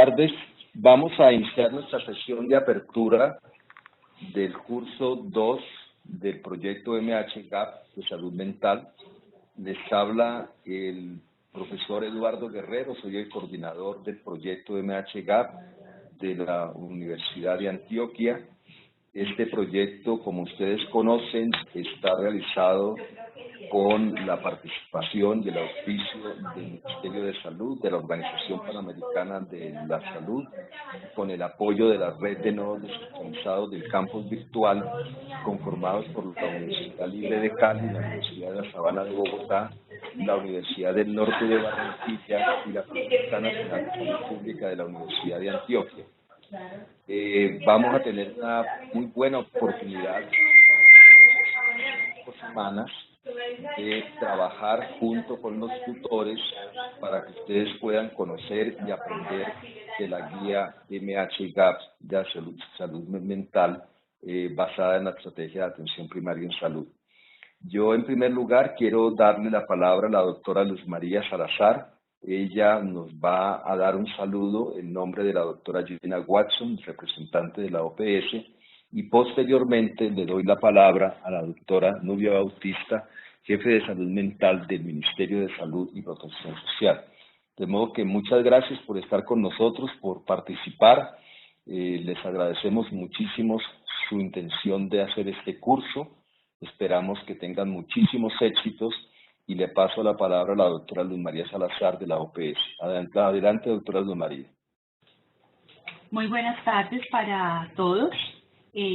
tardes. Vamos a iniciar nuestra sesión de apertura del curso 2 del proyecto MHGAP de salud mental. Les habla el profesor Eduardo Guerrero, soy el coordinador del proyecto MHGAP de la Universidad de Antioquia. Este proyecto, como ustedes conocen, está realizado con la participación y el auspicio del Ministerio de Salud, de la Organización Panamericana de la Salud, con el apoyo de la red de nodos descentralizados del campus virtual, conformados por la Universidad Libre de Cali, la Universidad de la Sabana de Bogotá, la Universidad del Norte de Barranquilla y la Facultad Nacional de Salud Pública de la Universidad de Antioquia. Vamos a tener una muy buena oportunidad en estas semanas de trabajar junto con los tutores para que ustedes puedan conocer y aprender de la guía MHGAP de salud mental basada en la estrategia de atención primaria en salud. Yo, en primer lugar, quiero darle la palabra a la doctora Luz María Salazar. Ella nos va a dar un saludo en nombre de la doctora Gina Watson, representante de la OPS, y posteriormente le doy la palabra a la doctora Nubia Bautista, jefe de salud mental del Ministerio de Salud y Protección Social. De modo que muchas gracias por estar con nosotros, por participar. Les agradecemos muchísimo su intención de hacer este curso. Esperamos que tengan muchísimos éxitos y le paso la palabra a la doctora Luz María Salazar de la OPS. Adelante, doctora Luz María. Muy buenas tardes para todos.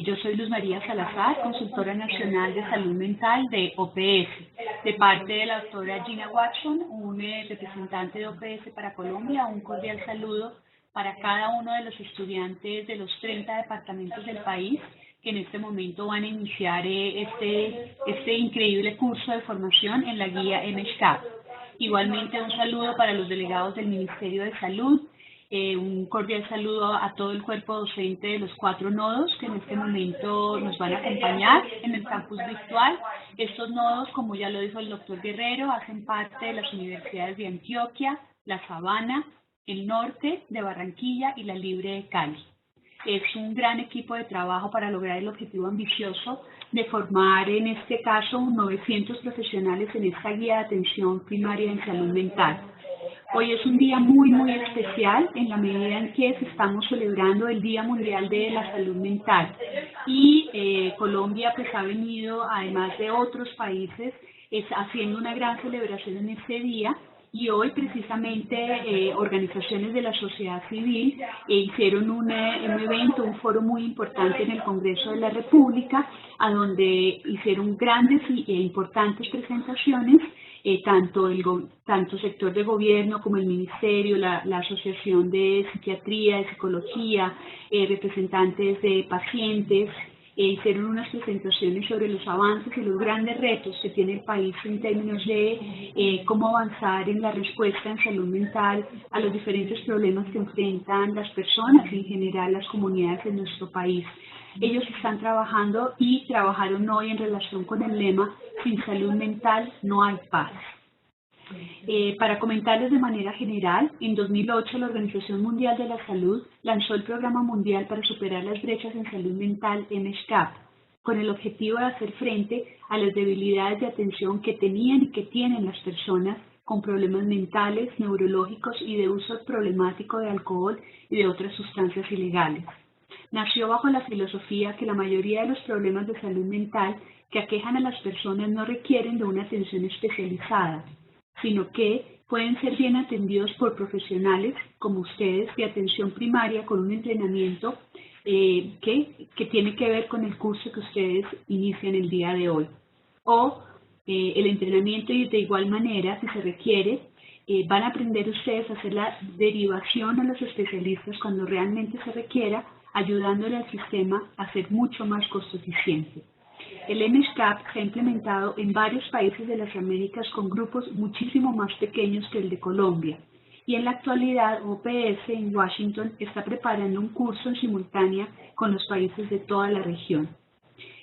Yo soy Luz María Salazar, consultora nacional de salud mental de OPS, de parte de la doctora Gina Watson, un representante de OPS para Colombia. Un cordial saludo para cada uno de los estudiantes de los 30 departamentos del país que en este momento van a iniciar este increíble curso de formación en la guía MHGAP. Igualmente un saludo para los delegados del Ministerio de Salud. Un cordial saludo a todo el cuerpo docente de los 4 nodos que en este momento nos van a acompañar en el campus virtual. Estos nodos, como ya lo dijo el doctor Guerrero, hacen parte de las universidades de Antioquia, La Sabana, el Norte de Barranquilla y la Libre de Cali. Es un gran equipo de trabajo para lograr el objetivo ambicioso de formar, en este caso, 900 profesionales en esta guía de atención primaria en salud mental. Hoy es un día muy especial en la medida en que estamos celebrando el Día Mundial de la Salud Mental y Colombia pues ha venido, además de otros países, haciendo una gran celebración en este día. Y hoy precisamente organizaciones de la sociedad civil hicieron un evento, un foro muy importante en el Congreso de la República, a donde hicieron grandes e importantes presentaciones, tanto sector de gobierno como el ministerio, la Asociación de Psiquiatría, de Psicología, representantes de pacientes. Hicieron unas presentaciones sobre los avances y los grandes retos que tiene el país en términos de cómo avanzar en la respuesta en salud mental a los diferentes problemas que enfrentan las personas y en general las comunidades de nuestro país. Ellos están trabajando y trabajaron hoy en relación con el lema "Sin salud mental no hay paz". Para comentarles de manera general, en 2008 la Organización Mundial de la Salud lanzó el Programa Mundial para superar las brechas en salud mental MHGAP, con el objetivo de hacer frente a las debilidades de atención que tenían y que tienen las personas con problemas mentales, neurológicos y de uso problemático de alcohol y de otras sustancias ilegales. Nació bajo la filosofía que la mayoría de los problemas de salud mental que aquejan a las personas no requieren de una atención especializada, sino que pueden ser bien atendidos por profesionales como ustedes de atención primaria con un entrenamiento que tiene que ver con el curso que ustedes inician el día de hoy. O el entrenamiento y de igual manera, si se requiere, van a aprender ustedes a hacer la derivación a los especialistas cuando realmente se requiera, ayudándole al sistema a ser mucho más costo eficiente. El MHGAP se ha implementado en varios países de las Américas con grupos muchísimo más pequeños que el de Colombia. Y en la actualidad, OPS en Washington está preparando un curso en simultánea con los países de toda la región.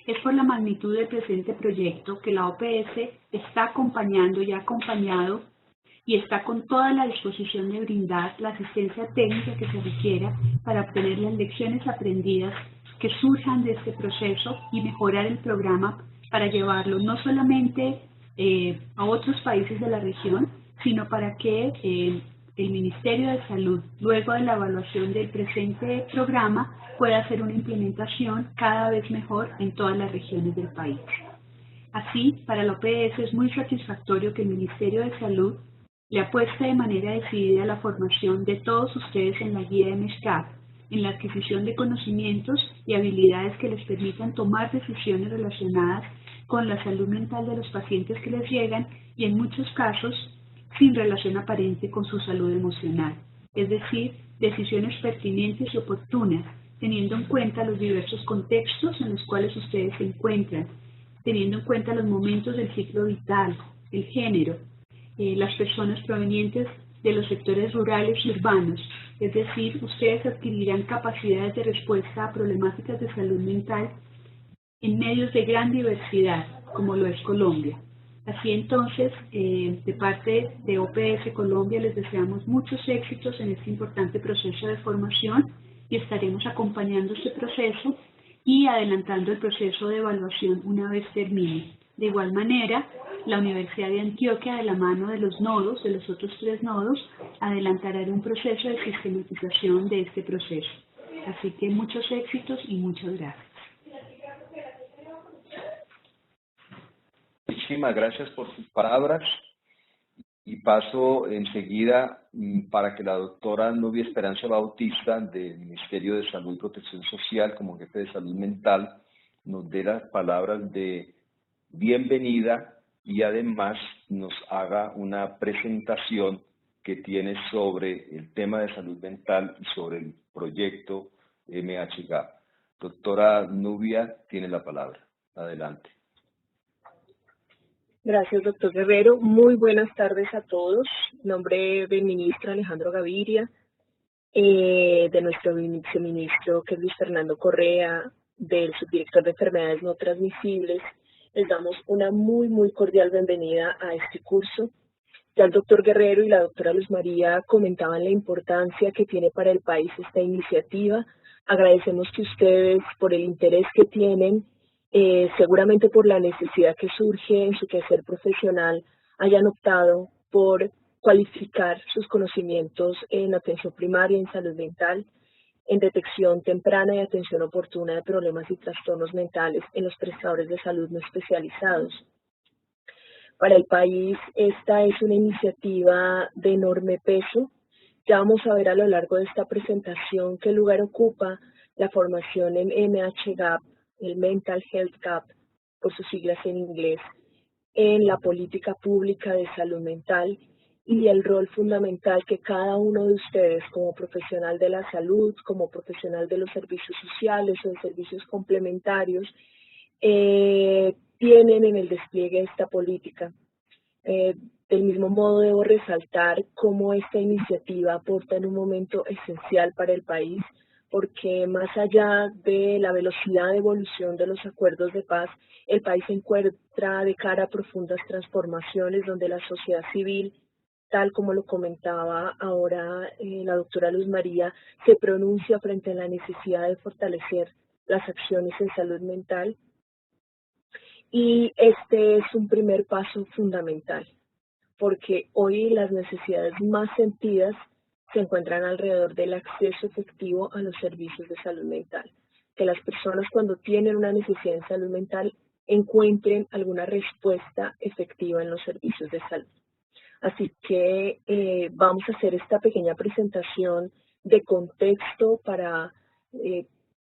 Es por la magnitud del presente proyecto que la OPS está acompañando y ha acompañado y está con toda la disposición de brindar la asistencia técnica que se requiera para obtener las lecciones aprendidas que surjan de este proceso y mejorar el programa para llevarlo no solamente a otros países de la región, sino para que el Ministerio de Salud, luego de la evaluación del presente programa, pueda hacer una implementación cada vez mejor en todas las regiones del país. Así, para la OPS es muy satisfactorio que el Ministerio de Salud le apueste de manera decidida a la formación de todos ustedes en la guía de MESCAP, en la adquisición de conocimientos y habilidades que les permitan tomar decisiones relacionadas con la salud mental de los pacientes que les llegan y en muchos casos sin relación aparente con su salud emocional, es decir, decisiones pertinentes y oportunas, teniendo en cuenta los diversos contextos en los cuales ustedes se encuentran, teniendo en cuenta los momentos del ciclo vital, el género, las personas provenientes de los sectores rurales y urbanos, es decir, ustedes adquirirán capacidades de respuesta a problemáticas de salud mental en medios de gran diversidad, como lo es Colombia. Así entonces, de parte de OPS Colombia les deseamos muchos éxitos en este importante proceso de formación y estaremos acompañando este proceso y adelantando el proceso de evaluación una vez termine. De igual manera, la Universidad de Antioquia, de la mano de los nodos, de los otros 3 nodos, adelantará un proceso de sistematización de este proceso. Así que muchos éxitos y muchas gracias. Muchísimas gracias por sus palabras y paso enseguida para que la doctora Nubia Esperanza Bautista del Ministerio de Salud y Protección Social como jefe de salud mental nos dé las palabras de bienvenida y además nos haga una presentación que tiene sobre el tema de salud mental y sobre el proyecto MHGAP. Doctora Nubia, tiene la palabra. Adelante. Gracias, doctor Guerrero. Muy buenas tardes a todos. En nombre del ministro Alejandro Gaviria, de nuestro viceministro, que es Luis Fernando Correa, del subdirector de enfermedades no transmisibles, les damos una muy cordial bienvenida a este curso. Ya el doctor Guerrero y la doctora Luz María comentaban la importancia que tiene para el país esta iniciativa. Agradecemos que ustedes, por el interés que tienen, seguramente por la necesidad que surge en su quehacer profesional, hayan optado por cualificar sus conocimientos en atención primaria, en salud mental, en detección temprana y atención oportuna de problemas y trastornos mentales en los prestadores de salud no especializados. Para el país esta es una iniciativa de enorme peso. Ya vamos a ver a lo largo de esta presentación qué lugar ocupa la formación en MHGAP, el Mental Health Gap, por sus siglas en inglés, en la política pública de salud mental y el rol fundamental que cada uno de ustedes como profesional de la salud, como profesional de los servicios sociales o de servicios complementarios, tienen en el despliegue de esta política. Del mismo modo debo resaltar cómo esta iniciativa aporta en un momento esencial para el país, porque más allá de la velocidad de evolución de los acuerdos de paz, el país se encuentra de cara a profundas transformaciones donde la sociedad civil, tal como lo comentaba ahora la doctora Luz María, se pronuncia frente a la necesidad de fortalecer las acciones en salud mental. Y este es un primer paso fundamental, porque hoy las necesidades más sentidas se encuentran alrededor del acceso efectivo a los servicios de salud mental. Que las personas cuando tienen una necesidad en salud mental encuentren alguna respuesta efectiva en los servicios de salud. Así que vamos a hacer esta pequeña presentación de contexto para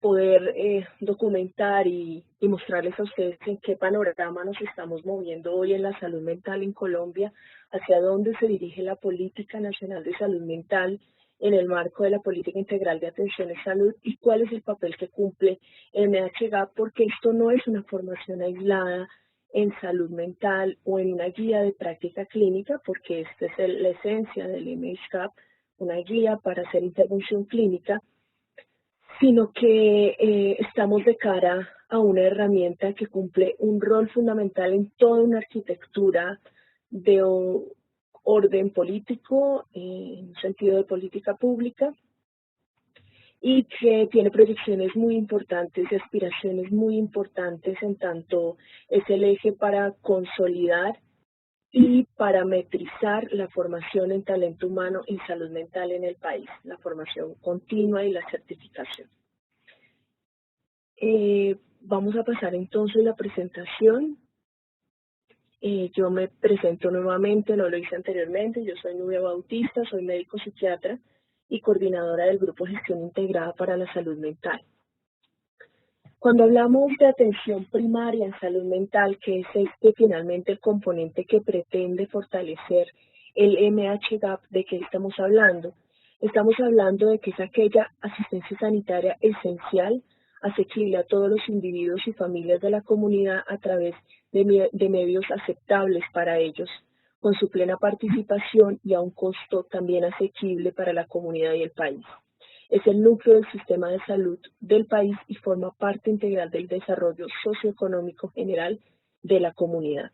poder documentar y mostrarles a ustedes en qué panorama nos estamos moviendo hoy en la salud mental en Colombia, hacia dónde se dirige la Política Nacional de Salud Mental en el marco de la Política Integral de Atención y Salud y cuál es el papel que cumple el MHGAP, porque esto no es una formación aislada en salud mental o en una guía de práctica clínica, porque esta es la esencia del MHGAP, una guía para hacer intervención clínica, sino que estamos de cara a una herramienta que cumple un rol fundamental en toda una arquitectura de orden político, en un sentido de política pública, y que tiene proyecciones muy importantes y aspiraciones muy importantes, en tanto es el eje para consolidar y parametrizar la formación en talento humano y salud mental en el país, la formación continua y la certificación. Vamos a pasar entonces la presentación. Yo me presento nuevamente, no lo hice anteriormente, yo soy Nubia Bautista, soy médico psiquiatra y coordinadora del Grupo Gestión Integrada para la Salud Mental. Cuando hablamos de atención primaria en salud mental, que es finalmente el componente que pretende fortalecer el MH-GAP, ¿de qué estamos hablando? Estamos hablando de que es aquella asistencia sanitaria esencial, asequible a todos los individuos y familias de la comunidad a través de medios aceptables para ellos, con su plena participación y a un costo también asequible para la comunidad y el país. Es el núcleo del sistema de salud del país y forma parte integral del desarrollo socioeconómico general de la comunidad.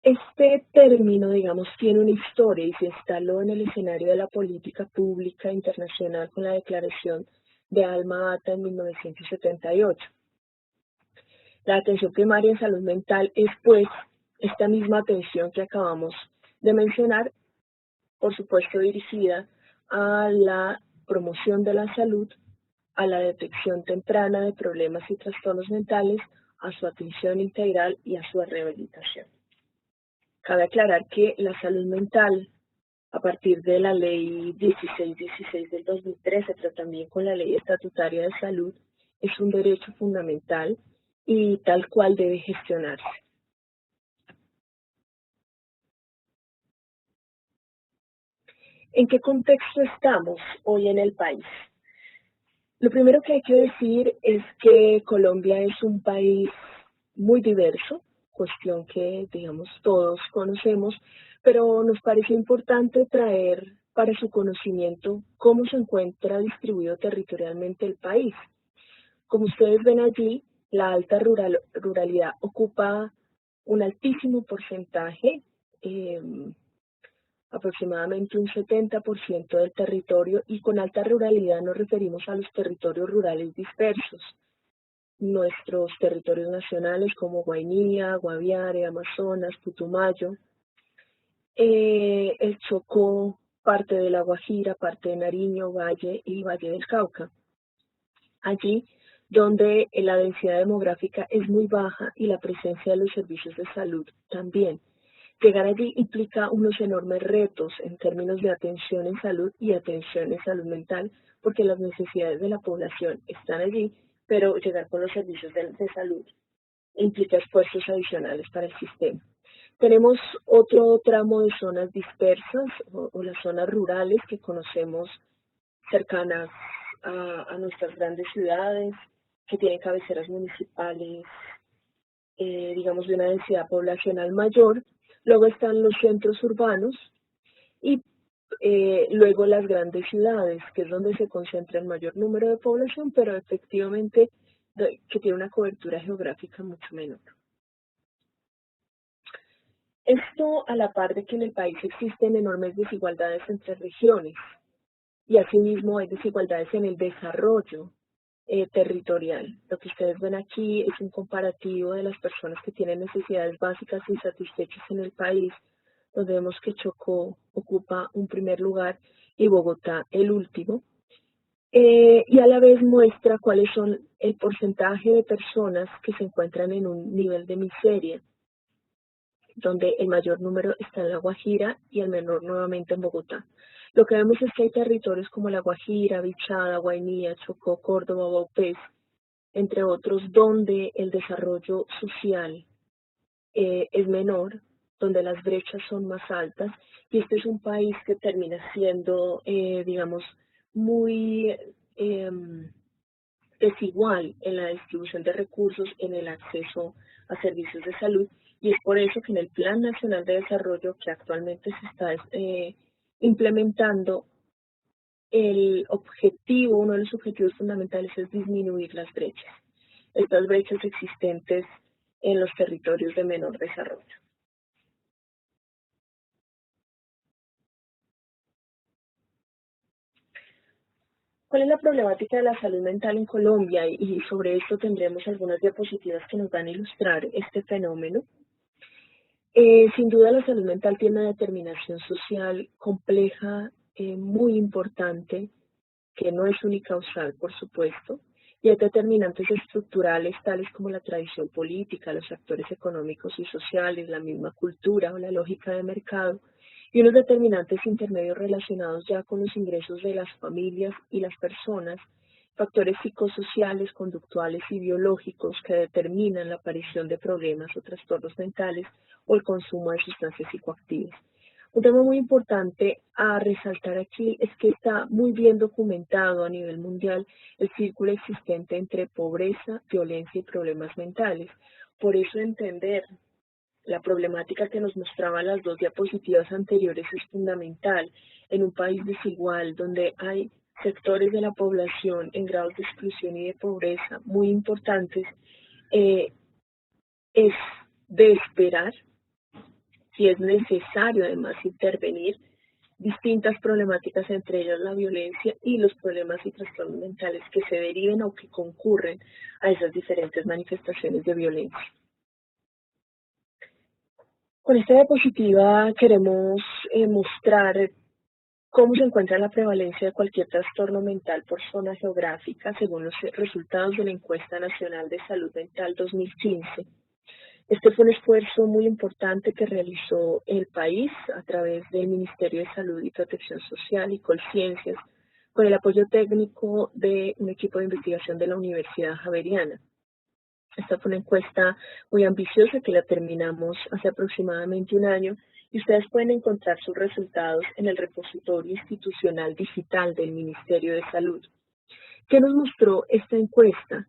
Este término, digamos, tiene una historia y se instaló en el escenario de la política pública internacional con la Declaración de Alma-Ata en 1978. La atención primaria en salud mental es, pues, esta misma atención que acabamos de mencionar, por supuesto dirigida a la promoción de la salud, a la detección temprana de problemas y trastornos mentales, a su atención integral y a su rehabilitación. Cabe aclarar que la salud mental, a partir de la Ley 1616 del 2013, pero también con la Ley Estatutaria de Salud, es un derecho fundamental y tal cual debe gestionarse. ¿En qué contexto estamos hoy en el país? Lo primero que hay que decir es que Colombia es un país muy diverso, cuestión que, digamos, todos conocemos, pero nos parece importante traer para su conocimiento cómo se encuentra distribuido territorialmente el país. Como ustedes ven allí, la alta ruralidad ocupa un altísimo porcentaje, aproximadamente un 70% del territorio, y con alta ruralidad nos referimos a los territorios rurales dispersos. Nuestros territorios nacionales como Guainía, Guaviare, Amazonas, Putumayo, el Chocó, parte de La Guajira, parte de Nariño, Valle y Valle del Cauca. Allí donde la densidad demográfica es muy baja y la presencia de los servicios de salud también. Llegar allí implica unos enormes retos en términos de atención en salud y atención en salud mental, porque las necesidades de la población están allí, pero llegar con los servicios de salud implica esfuerzos adicionales para el sistema. Tenemos otro tramo de zonas dispersas o las zonas rurales que conocemos cercanas a nuestras grandes ciudades, que tienen cabeceras municipales, digamos, de una densidad poblacional mayor. Luego están los centros urbanos y luego las grandes ciudades, que es donde se concentra el mayor número de población, pero efectivamente que tiene una cobertura geográfica mucho menor. Esto a la par de que en el país existen enormes desigualdades entre regiones y asimismo hay desigualdades en el desarrollo territorial. Lo que ustedes ven aquí es un comparativo de las personas que tienen necesidades básicas insatisfechas en el país, donde vemos que Chocó ocupa un primer lugar y Bogotá el último, y a la vez muestra cuáles son el porcentaje de personas que se encuentran en un nivel de miseria, donde el mayor número está en La Guajira y el menor nuevamente en Bogotá. Lo que vemos es que hay territorios como La Guajira, Bichada, Guainía, Chocó, Córdoba, Vaupés, entre otros, donde el desarrollo social es menor, donde las brechas son más altas, y este es un país que termina siendo, digamos, muy desigual en la distribución de recursos, en el acceso a servicios de salud, y es por eso que en el Plan Nacional de Desarrollo que actualmente se está implementando, el objetivo, uno de los objetivos fundamentales es disminuir las brechas, estas brechas existentes en los territorios de menor desarrollo. ¿Cuál es la problemática de la salud mental en Colombia? Y sobre esto tendremos algunas diapositivas que nos van a ilustrar este fenómeno. Sin duda la salud mental tiene una determinación social compleja, muy importante, que no es unicausal, por supuesto, y hay determinantes estructurales tales como la tradición política, los actores económicos y sociales, la misma cultura o la lógica de mercado, y unos determinantes intermedios relacionados ya con los ingresos de las familias y las personas, factores psicosociales, conductuales y biológicos que determinan la aparición de problemas o trastornos mentales o el consumo de sustancias psicoactivas. Un tema muy importante a resaltar aquí es que está muy bien documentado a nivel mundial el círculo existente entre pobreza, violencia y problemas mentales. Por eso entender la problemática que nos mostraban las dos diapositivas anteriores es fundamental. En un país desigual donde hay sectores de la población en grados de exclusión y de pobreza muy importantes, es de esperar, si es necesario además intervenir, distintas problemáticas, entre ellas la violencia y los problemas y trastornos mentales que se deriven o que concurren a esas diferentes manifestaciones de violencia. Con esta diapositiva queremos mostrar cómo se encuentra la prevalencia de cualquier trastorno mental por zona geográfica según los resultados de la Encuesta Nacional de Salud Mental 2015. Este fue un esfuerzo muy importante que realizó el país a través del Ministerio de Salud y Protección Social y Colciencias, con el apoyo técnico de un equipo de investigación de la Universidad Javeriana. Esta fue una encuesta muy ambiciosa que la terminamos hace aproximadamente un año y ustedes pueden encontrar sus resultados en el repositorio institucional digital del Ministerio de Salud. ¿Qué nos mostró esta encuesta?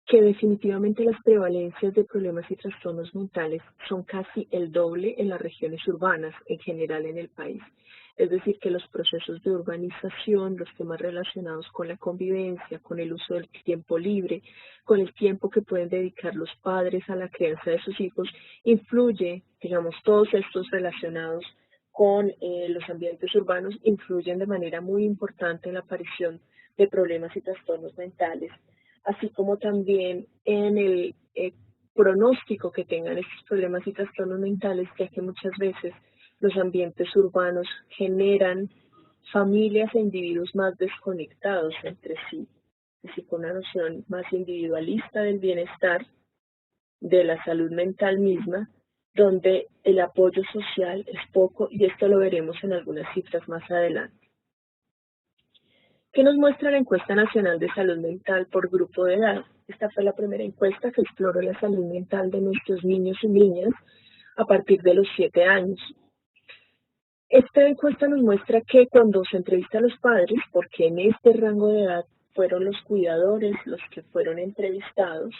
Que definitivamente las prevalencias de problemas y trastornos mentales son casi el doble en las regiones urbanas en general en el país. Es decir, que los procesos de urbanización, los temas relacionados con la convivencia, con el uso del tiempo libre, con el tiempo que pueden dedicar los padres a la crianza de sus hijos, influye, digamos, todos estos relacionados con los ambientes urbanos, influyen de manera muy importante en la aparición de problemas y trastornos mentales, así como también en el pronóstico que tengan estos problemas y trastornos mentales, ya que muchas veces los ambientes urbanos generan familias e individuos más desconectados entre sí, así con una noción más individualista del bienestar, de la salud mental misma, donde el apoyo social es poco, y esto lo veremos en algunas cifras más adelante. ¿Qué nos muestra la Encuesta Nacional de Salud Mental por grupo de edad? Esta fue la primera encuesta que exploró la salud mental de nuestros niños y niñas a partir de los 7 años. Esta encuesta nos muestra que cuando se entrevista a los padres, porque en este rango de edad fueron los cuidadores los que fueron entrevistados,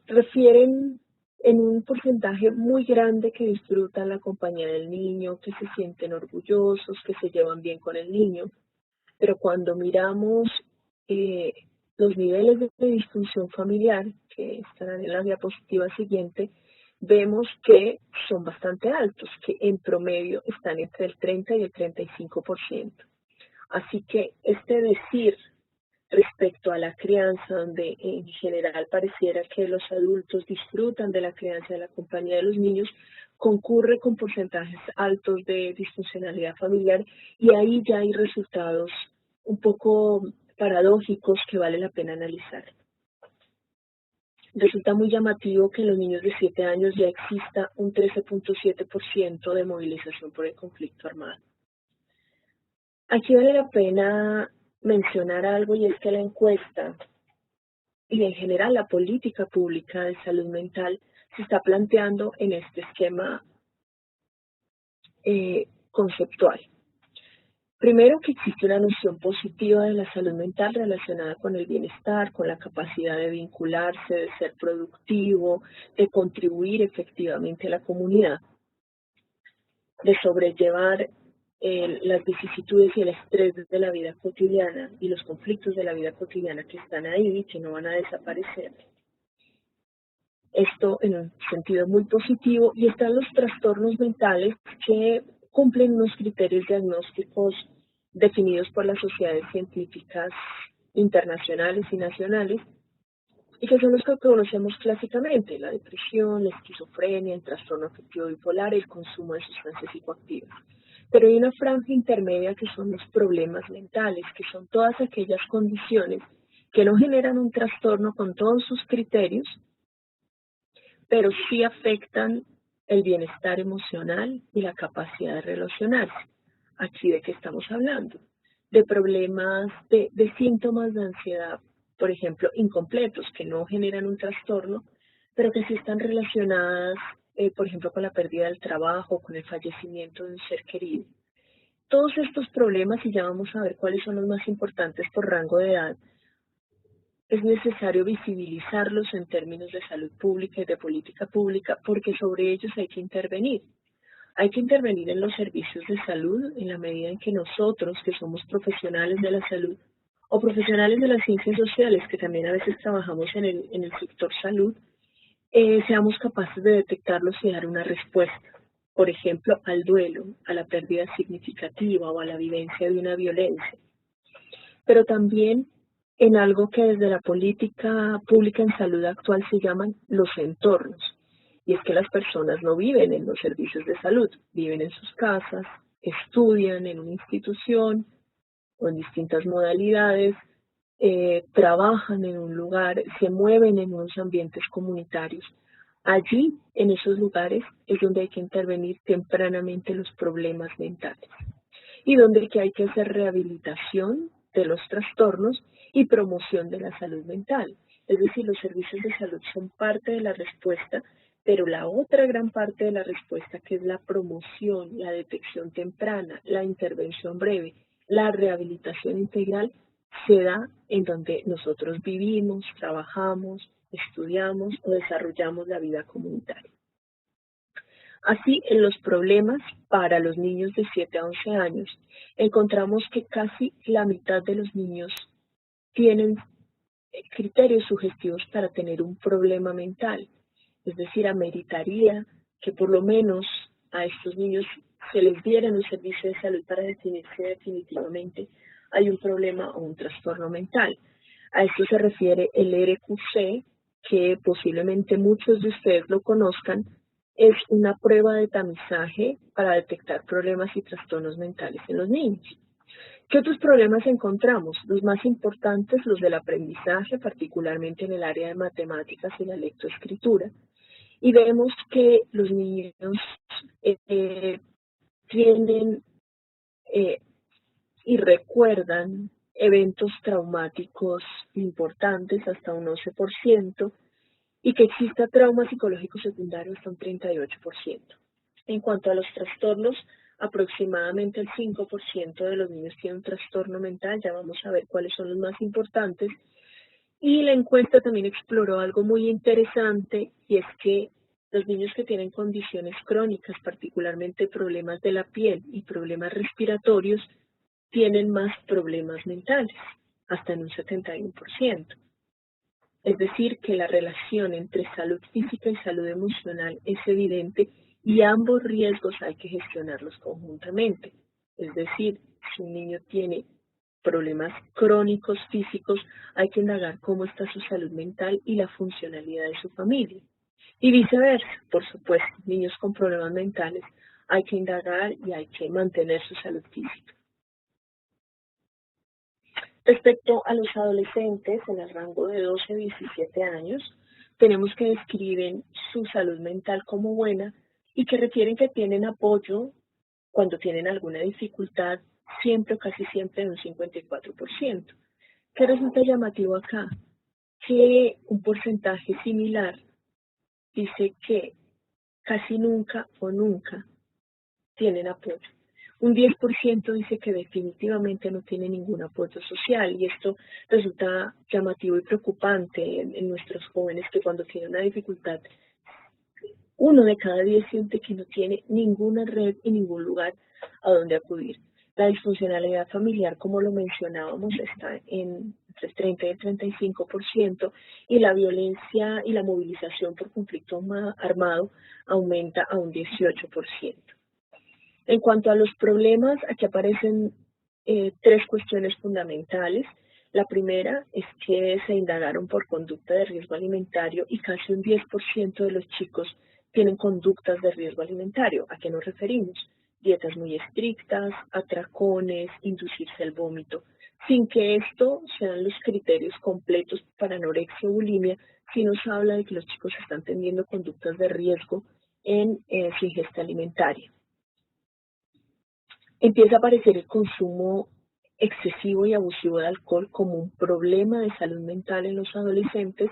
refieren en un porcentaje muy grande que disfrutan la compañía del niño, que se sienten orgullosos, que se llevan bien con el niño. Pero cuando miramos los niveles de disfunción familiar, que estarán en la diapositiva siguiente, vemos que son bastante altos, que en promedio están entre el 30 y el 35%. Así que este decir respecto a la crianza, donde en general pareciera que los adultos disfrutan de la crianza y de la compañía de los niños, concurre con porcentajes altos de disfuncionalidad familiar, y ahí ya hay resultados un poco paradójicos que vale la pena analizar. Resulta muy llamativo que en los niños de 7 años ya exista un 13.7% de movilización por el conflicto armado. Aquí vale la pena mencionar algo, y es que la encuesta y en general la política pública de salud mental se está planteando en este esquema conceptual. Primero, que existe una noción positiva de la salud mental relacionada con el bienestar, con la capacidad de vincularse, de ser productivo, de contribuir efectivamente a la comunidad, de sobrellevar las vicisitudes y el estrés de la vida cotidiana y los conflictos de la vida cotidiana que están ahí y que no van a desaparecer. Esto en un sentido muy positivo. Y están los trastornos mentales, que cumplen unos criterios diagnósticos definidos por las sociedades científicas internacionales y nacionales, y que son los que conocemos clásicamente: la depresión, la esquizofrenia, el trastorno afectivo bipolar, el consumo de sustancias psicoactivas. Pero hay una franja intermedia que son los problemas mentales, que son todas aquellas condiciones que no generan un trastorno con todos sus criterios, pero sí afectan el bienestar emocional y la capacidad de relacionarse. Aquí de qué estamos hablando: de problemas, de síntomas de ansiedad, por ejemplo, incompletos, que no generan un trastorno, pero que sí están relacionadas, por ejemplo, con la pérdida del trabajo, con el fallecimiento de un ser querido. Todos estos problemas, y ya vamos a ver cuáles son los más importantes por rango de edad, es necesario visibilizarlos en términos de salud pública y de política pública, porque sobre ellos hay que intervenir. Hay que intervenir en los servicios de salud en la medida en que nosotros, que somos profesionales de la salud o profesionales de las ciencias sociales, que también a veces trabajamos en el sector salud, seamos capaces de detectarlos y dar una respuesta. Por ejemplo, al duelo, a la pérdida significativa o a la vivencia de una violencia. Pero también en algo que desde la política pública en salud actual se llaman los entornos. Y es que las personas no viven en los servicios de salud, viven en sus casas, estudian en una institución o en distintas modalidades, trabajan en un lugar, se mueven en unos ambientes comunitarios. Allí, en esos lugares, es donde hay que intervenir tempranamente los problemas mentales y donde hay que hacer rehabilitación de los trastornos y promoción de la salud mental. Es decir, los servicios de salud son parte de la respuesta, pero la otra gran parte de la respuesta, que es la promoción, la detección temprana, la intervención breve, la rehabilitación integral, se da en donde nosotros vivimos, trabajamos, estudiamos o desarrollamos la vida comunitaria. Así, en los problemas para los niños de 7 a 11 años, encontramos que casi la mitad de los niños tienen criterios sugestivos para tener un problema mental. Es decir, ameritaría que por lo menos a estos niños se les diera un servicio de salud para definir si definitivamente hay un problema o un trastorno mental. A esto se refiere el RQC, que posiblemente muchos de ustedes lo conozcan. Es una prueba de tamizaje para detectar problemas y trastornos mentales en los niños. ¿Qué otros problemas encontramos? Los más importantes, los del aprendizaje, particularmente en el área de matemáticas y la lectoescritura. Y vemos que los niños tienen y recuerdan eventos traumáticos importantes hasta un 11%, y que exista trauma psicológico secundario hasta un 38%. En cuanto a los trastornos, aproximadamente el 5% de los niños tienen un trastorno mental. Ya vamos a ver cuáles son los más importantes. Y la encuesta también exploró algo muy interesante, y es que los niños que tienen condiciones crónicas, particularmente problemas de la piel y problemas respiratorios, tienen más problemas mentales, hasta en un 71%. Es decir, que la relación entre salud física y salud emocional es evidente, y ambos riesgos hay que gestionarlos conjuntamente. Es decir, si un niño tiene problemas crónicos físicos, hay que indagar cómo está su salud mental y la funcionalidad de su familia. Y viceversa, por supuesto, niños con problemas mentales hay que indagar y hay que mantener su salud física. Respecto a los adolescentes en el rango de 12 a 17 años, tenemos que describen su salud mental como buena y que refieren que tienen apoyo cuando tienen alguna dificultad, siempre o casi siempre, en un 54%. ¿Qué resulta llamativo acá? Que un porcentaje similar dice que casi nunca o nunca tienen apoyo. Un 10% dice que definitivamente no tiene ningún apoyo social, y esto resulta llamativo y preocupante en nuestros jóvenes, que cuando tienen una dificultad, 1 de cada 10 siente que no tiene ninguna red y ningún lugar a donde acudir. La disfuncionalidad familiar, como lo mencionábamos, está entre el 30 y el 35%, y la violencia y la movilización por conflicto armado aumenta a un 18%. En cuanto a los problemas, aquí aparecen tres cuestiones fundamentales. La primera es que se indagaron por conducta de riesgo alimentario y casi un 10% de los chicos tienen conductas de riesgo alimentario. ¿A qué nos referimos? Dietas muy estrictas, atracones, inducirse al vómito, sin que esto sean los criterios completos para anorexia o bulimia, si nos habla de que los chicos están teniendo conductas de riesgo en su ingesta alimentaria. Empieza a aparecer el consumo excesivo y abusivo de alcohol como un problema de salud mental en los adolescentes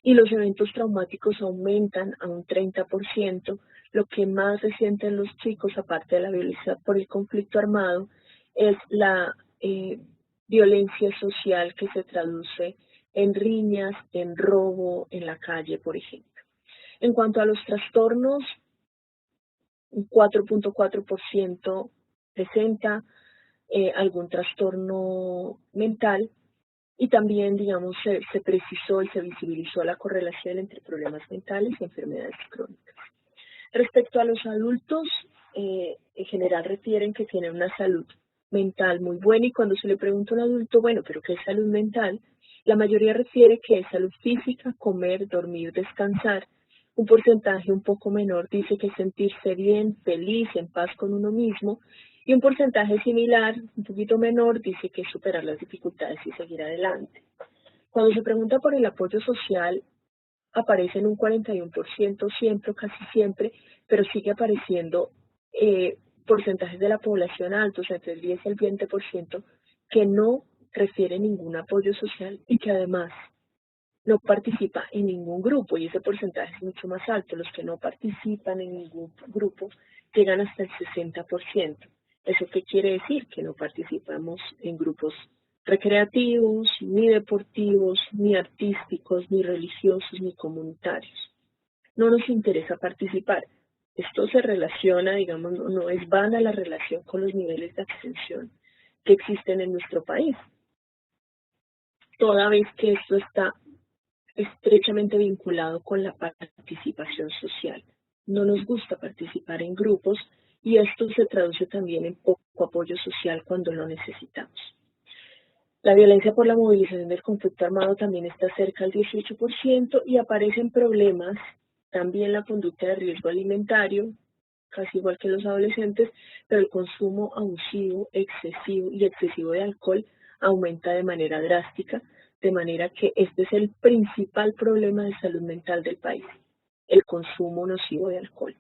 y los eventos traumáticos aumentan a un 30%. Lo que más resiente en los chicos, aparte de la violencia por el conflicto armado, es la violencia social que se traduce en riñas, en robo, en la calle, por ejemplo. En cuanto a los trastornos, un 4.4% presenta algún trastorno mental y también, digamos, se precisó y se visibilizó la correlación entre problemas mentales y enfermedades crónicas. Respecto a los adultos, en general refieren que tienen una salud mental muy buena y cuando se le pregunta a un adulto, bueno, ¿pero qué es salud mental? La mayoría refiere que es salud física, comer, dormir, descansar. Un porcentaje un poco menor dice que sentirse bien, feliz, en paz con uno mismo. Y un porcentaje similar, un poquito menor, dice que superar las dificultades y seguir adelante. Cuando se pregunta por el apoyo social, aparece en un 41% siempre, casi siempre, pero sigue apareciendo porcentajes de la población altos, entre el 10 y el 20%, que no refiere ningún apoyo social y que además no participa en ningún grupo, y ese porcentaje es mucho más alto. Los que no participan en ningún grupo llegan hasta el 60%. ¿Eso qué quiere decir? Que no participamos en grupos recreativos, ni deportivos, ni artísticos, ni religiosos, ni comunitarios. No nos interesa participar. Esto se relaciona, digamos, no es vana la relación con los niveles de abstención que existen en nuestro país, toda vez que esto está estrechamente vinculado con la participación social. No nos gusta participar en grupos y esto se traduce también en poco apoyo social cuando lo necesitamos. La violencia por la movilización del conflicto armado también está cerca del 18% y aparecen problemas, también la conducta de riesgo alimentario, casi igual que los adolescentes, pero el consumo abusivo, excesivo de alcohol aumenta de manera drástica, de manera que este es el principal problema de salud mental del país, el consumo nocivo de alcohol.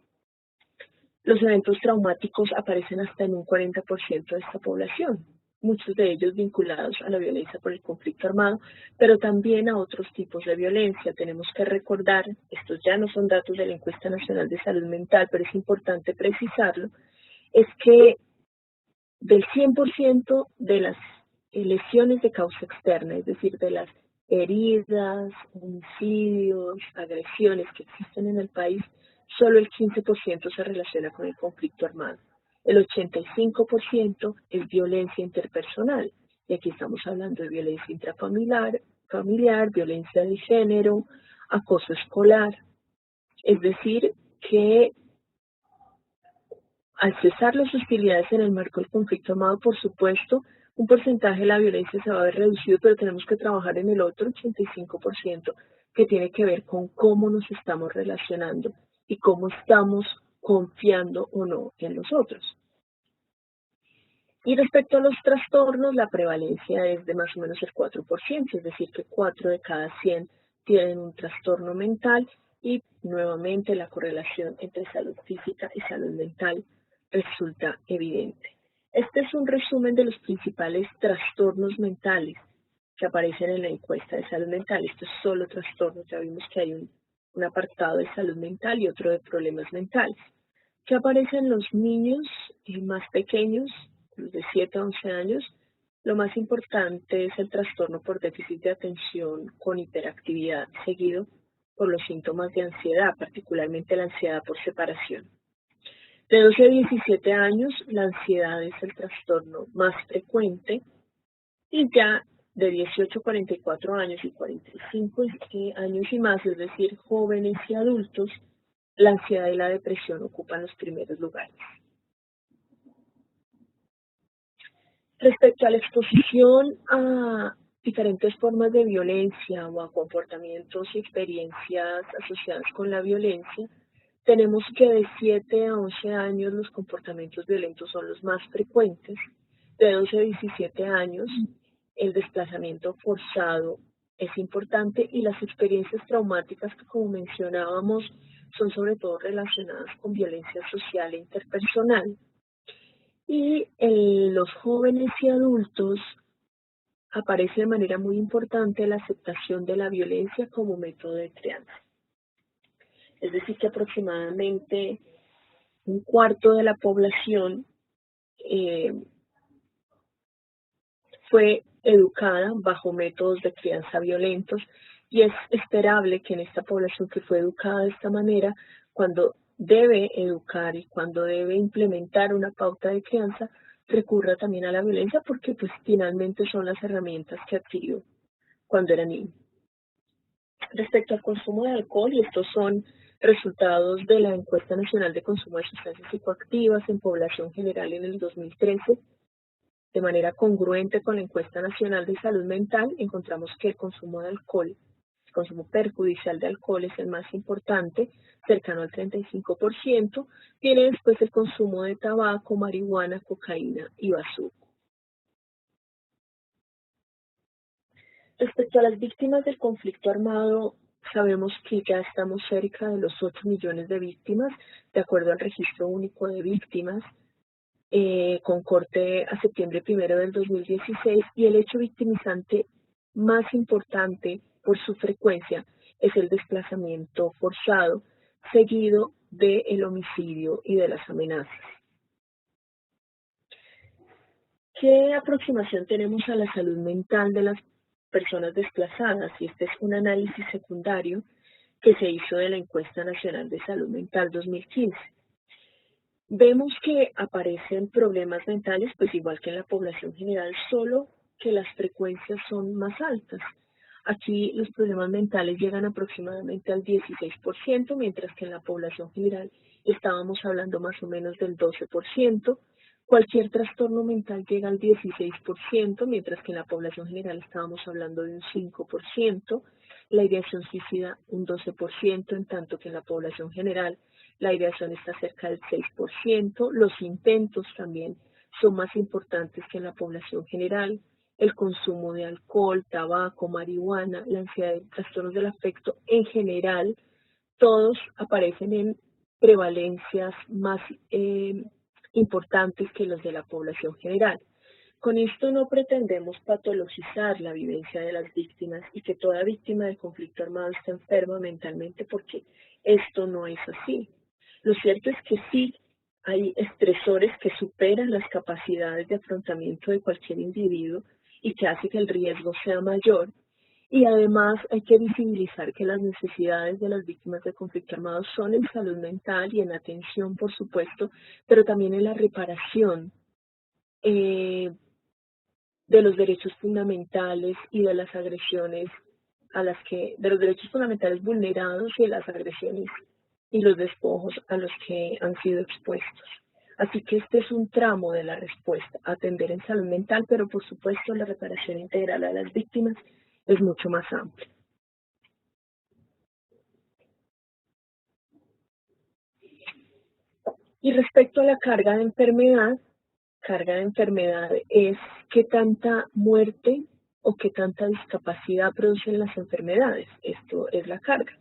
Los eventos traumáticos aparecen hasta en un 40% de esta población, muchos de ellos vinculados a la violencia por el conflicto armado, pero también a otros tipos de violencia. Tenemos que recordar, estos ya no son datos de la Encuesta Nacional de Salud Mental, pero es importante precisarlo, es que del 100% de las lesiones de causa externa, es decir, de las heridas, homicidios, agresiones que existen en el país, solo el 15% se relaciona con el conflicto armado. El 85% es violencia interpersonal. Y aquí estamos hablando de violencia intrafamiliar, violencia de género, acoso escolar. Es decir, que al cesar las hostilidades en el marco del conflicto armado, por supuesto, un porcentaje de la violencia se va a ver reducido, pero tenemos que trabajar en el otro 85% que tiene que ver con cómo nos estamos relacionando y cómo estamos confiando o no en los otros. Y respecto a los trastornos, la prevalencia es de más o menos el 4%, es decir, que 4 de cada 100 tienen un trastorno mental y nuevamente la correlación entre salud física y salud mental resulta evidente. Este es un resumen de los principales trastornos mentales que aparecen en la encuesta de salud mental. Esto es solo trastornos, ya vimos que hay un apartado de salud mental y otro de problemas mentales. Que aparecen los niños más pequeños, los de 7 a 11 años. Lo más importante es el trastorno por déficit de atención con hiperactividad, seguido por los síntomas de ansiedad, particularmente la ansiedad por separación. De 12 a 17 años, la ansiedad es el trastorno más frecuente y ya de 18 a 44 años y 45 años y más, es decir, jóvenes y adultos, la ansiedad y la depresión ocupan los primeros lugares. Respecto a la exposición a diferentes formas de violencia o a comportamientos y experiencias asociadas con la violencia, tenemos que de 7 a 11 años los comportamientos violentos son los más frecuentes, de 12 a 17 años el desplazamiento forzado es importante y las experiencias traumáticas que, como mencionábamos, son sobre todo relacionadas con violencia social e interpersonal. Y en los jóvenes y adultos aparece de manera muy importante la aceptación de la violencia como método de crianza. Es decir, que aproximadamente un cuarto de la población fue educada bajo métodos de crianza violentos y es esperable que en esta población que fue educada de esta manera, cuando debe educar y cuando debe implementar una pauta de crianza, recurra también a la violencia porque pues finalmente son las herramientas que adquirió cuando era niño. Respecto al consumo de alcohol, y estos son resultados de la Encuesta Nacional de Consumo de Sustancias Psicoactivas en población general en el 2013, de manera congruente con la Encuesta Nacional de Salud Mental, encontramos que el consumo de alcohol, el consumo perjudicial de alcohol es el más importante, cercano al 35%, viene después el consumo de tabaco, marihuana, cocaína y bazuco. Respecto a las víctimas del conflicto armado, sabemos que ya estamos cerca de los 8 millones de víctimas, de acuerdo al Registro Único de Víctimas, con corte a septiembre 1 del 2016, y el hecho victimizante más importante por su frecuencia es el desplazamiento forzado, seguido del homicidio y de las amenazas. ¿Qué aproximación tenemos a la salud mental de las personas desplazadas? Y este es un análisis secundario que se hizo de la Encuesta Nacional de Salud Mental 2015. Vemos que aparecen problemas mentales, pues igual que en la población general, solo que las frecuencias son más altas. Aquí los problemas mentales llegan aproximadamente al 16%, mientras que en la población general estábamos hablando más o menos del 12%. Cualquier trastorno mental llega al 16%, mientras que en la población general estábamos hablando de un 5%. La ideación suicida un 12%, en tanto que en la población general la ideación está cerca del 6%, los intentos también son más importantes que en la población general, el consumo de alcohol, tabaco, marihuana, la ansiedad y trastornos del afecto en general, todos aparecen en prevalencias más importantes que los de la población general. Con esto no pretendemos patologizar la vivencia de las víctimas y que toda víctima del conflicto armado está enferma mentalmente, porque esto no es así. Lo cierto es que sí hay estresores que superan las capacidades de afrontamiento de cualquier individuo y que hace que el riesgo sea mayor. Y además hay que visibilizar que las necesidades de las víctimas de conflicto armado son en salud mental y en atención, por supuesto, pero también en la reparación de los derechos fundamentales y de las agresiones de los derechos fundamentales vulnerados y de las agresiones y los despojos a los que han sido expuestos. Así que este es un tramo de la respuesta, atender en salud mental, pero por supuesto la reparación integral a las víctimas es mucho más amplia. Y respecto a la carga de enfermedad es qué tanta muerte o qué tanta discapacidad producen las enfermedades. Esto es la carga.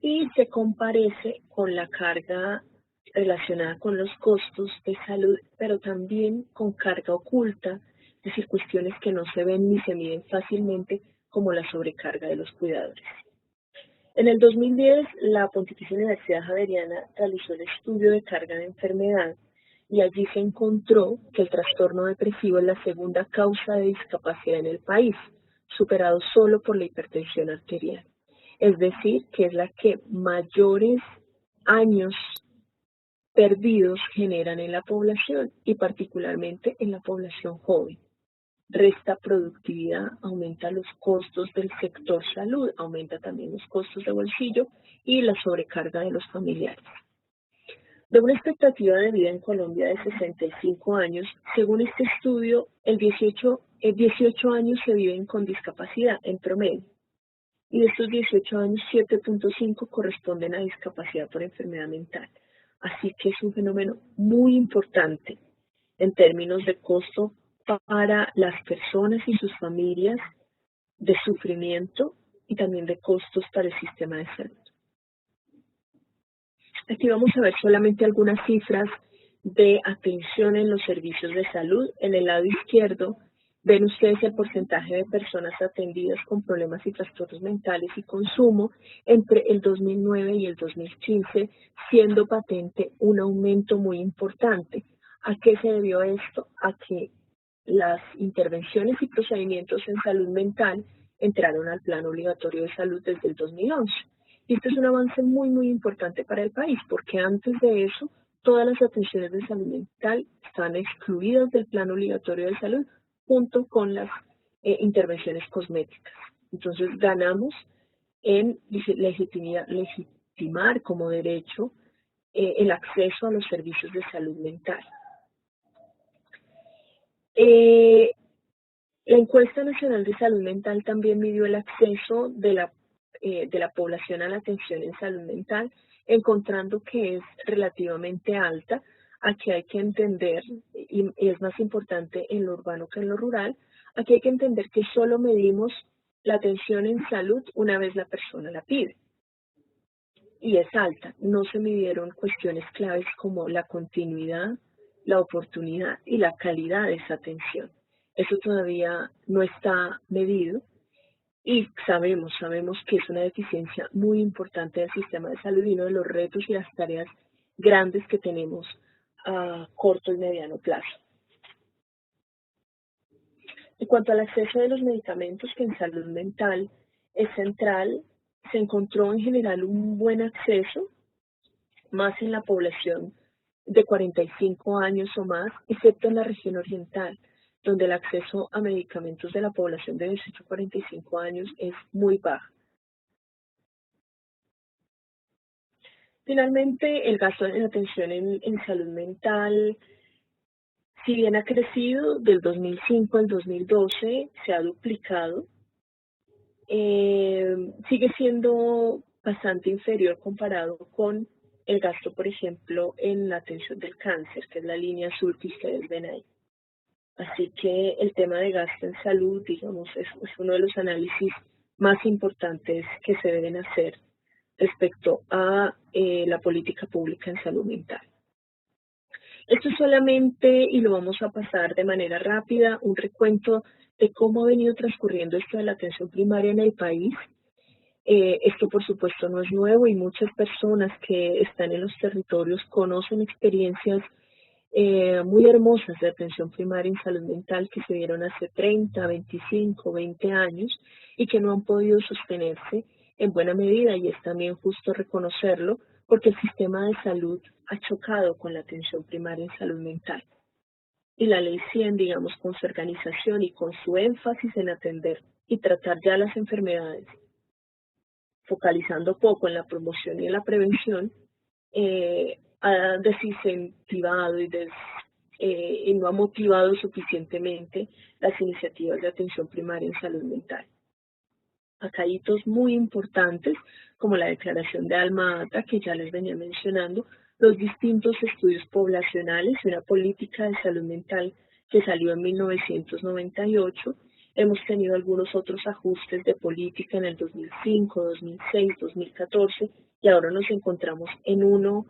Y se comparece con la carga relacionada con los costos de salud, pero también con carga oculta, es decir, cuestiones que no se ven ni se miden fácilmente, como la sobrecarga de los cuidadores. En el 2010, la Pontificia Universidad Javeriana realizó el estudio de carga de enfermedad y allí se encontró que el trastorno depresivo es la segunda causa de discapacidad en el país, superado solo por la hipertensión arterial. Es decir, que es la que mayores años perdidos generan en la población y particularmente en la población joven. Resta productividad, aumenta los costos del sector salud, aumenta también los costos de bolsillo y la sobrecarga de los familiares. De una expectativa de vida en Colombia de 65 años, según este estudio, 18 años se viven con discapacidad en promedio. Y de estos 18 años, 7.5 corresponden a discapacidad por enfermedad mental. Así que es un fenómeno muy importante en términos de costo para las personas y sus familias, de sufrimiento y también de costos para el sistema de salud. Aquí vamos a ver solamente algunas cifras de atención en los servicios de salud. En el lado izquierdo ven ustedes el porcentaje de personas atendidas con problemas y trastornos mentales y consumo entre el 2009 y el 2015, siendo patente un aumento muy importante. ¿A qué se debió esto? A que las intervenciones y procedimientos en salud mental entraron al Plan Obligatorio de Salud desde el 2011. Y este es un avance muy, muy importante para el país, porque antes de eso, todas las atenciones de salud mental estaban excluidas del Plan Obligatorio de Salud, junto con las intervenciones cosméticas. Entonces, ganamos en legitimar como derecho el acceso a los servicios de salud mental. La encuesta nacional de salud mental también midió el acceso de la población a la atención en salud mental, encontrando que es relativamente alta. Aquí hay que entender, y es más importante en lo urbano que en lo rural, aquí hay que entender que solo medimos la atención en salud una vez la persona la pide. Y es alta, no se midieron cuestiones claves como la continuidad, la oportunidad y la calidad de esa atención. Eso todavía no está medido y sabemos que es una deficiencia muy importante del sistema de salud y uno de los retos y las tareas grandes que tenemos a corto y mediano plazo. En cuanto al acceso de los medicamentos, que en salud mental es central, se encontró en general un buen acceso, más en la población de 45 años o más, excepto en la región oriental, donde el acceso a medicamentos de la población de 18 a 45 años es muy bajo. Finalmente, el gasto en atención en salud mental, si bien ha crecido del 2005 al 2012, se ha duplicado, sigue siendo bastante inferior comparado con el gasto, por ejemplo, en la atención del cáncer, que es la línea azul que ustedes ven ahí. Así que el tema de gasto en salud, digamos, es uno de los análisis más importantes que se deben hacer respecto a la política pública en salud mental. Esto es solamente, y lo vamos a pasar de manera rápida, un recuento de cómo ha venido transcurriendo esto de la atención primaria en el país. Esto, por supuesto, no es nuevo y muchas personas que están en los territorios conocen experiencias muy hermosas de atención primaria en salud mental que se dieron hace 30, 25, 20 años y que no han podido sostenerse en buena medida, y es también justo reconocerlo porque el sistema de salud ha chocado con la atención primaria en salud mental. Y la Ley 100, digamos, con su organización y con su énfasis en atender y tratar ya las enfermedades, focalizando poco en la promoción y en la prevención, ha desincentivado y no ha motivado suficientemente las iniciativas de atención primaria en salud mental. Acá hay hitos muy importantes, como la declaración de Alma Ata, que ya les venía mencionando, los distintos estudios poblacionales y una política de salud mental que salió en 1998. Hemos tenido algunos otros ajustes de política en el 2005, 2006, 2014, y ahora nos encontramos en uno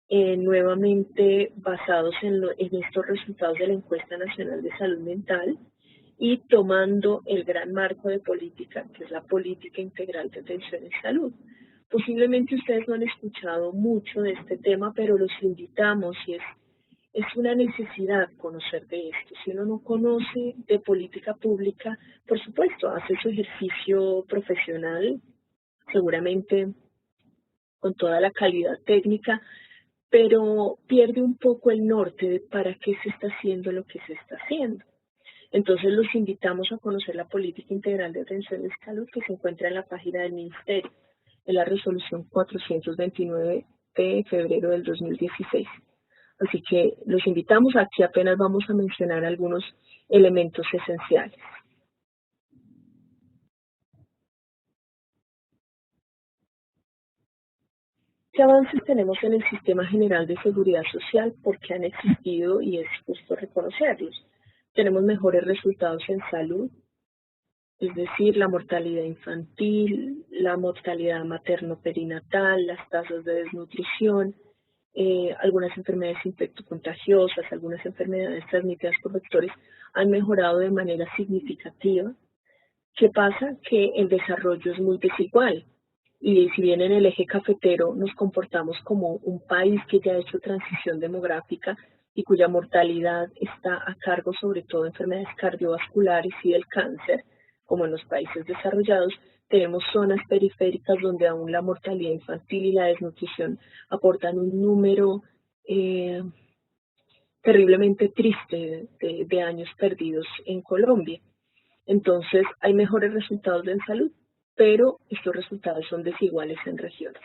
nuevamente basados en estos resultados de la Encuesta Nacional de Salud Mental, y tomando el gran marco de política, que es la política integral de atención en salud. Posiblemente ustedes no han escuchado mucho de este tema, pero los invitamos, y es una necesidad conocer de esto. Si uno no conoce de política pública, por supuesto, hace su ejercicio profesional, seguramente con toda la calidad técnica, pero pierde un poco el norte de para qué se está haciendo lo que se está haciendo. Entonces los invitamos a conocer la política integral de atención en salud, que se encuentra en la página del Ministerio, en la resolución 429 de febrero del 2016. Así que los invitamos, aquí apenas vamos a mencionar algunos elementos esenciales. ¿Qué avances tenemos en el Sistema General de Seguridad Social? Porque han existido y es justo reconocerlos. Tenemos mejores resultados en salud, es decir, la mortalidad infantil, la mortalidad materno-perinatal, las tasas de desnutrición, algunas enfermedades infectocontagiosas, algunas enfermedades transmitidas por vectores han mejorado de manera significativa. ¿Qué pasa? Que el desarrollo es muy desigual. Y si bien en el eje cafetero nos comportamos como un país que ya ha hecho transición demográfica y cuya mortalidad está a cargo sobre todo de enfermedades cardiovasculares y del cáncer, como en los países desarrollados, tenemos zonas periféricas donde aún la mortalidad infantil y la desnutrición aportan un número terriblemente triste de años perdidos en Colombia. Entonces, hay mejores resultados en salud, pero estos resultados son desiguales en regiones.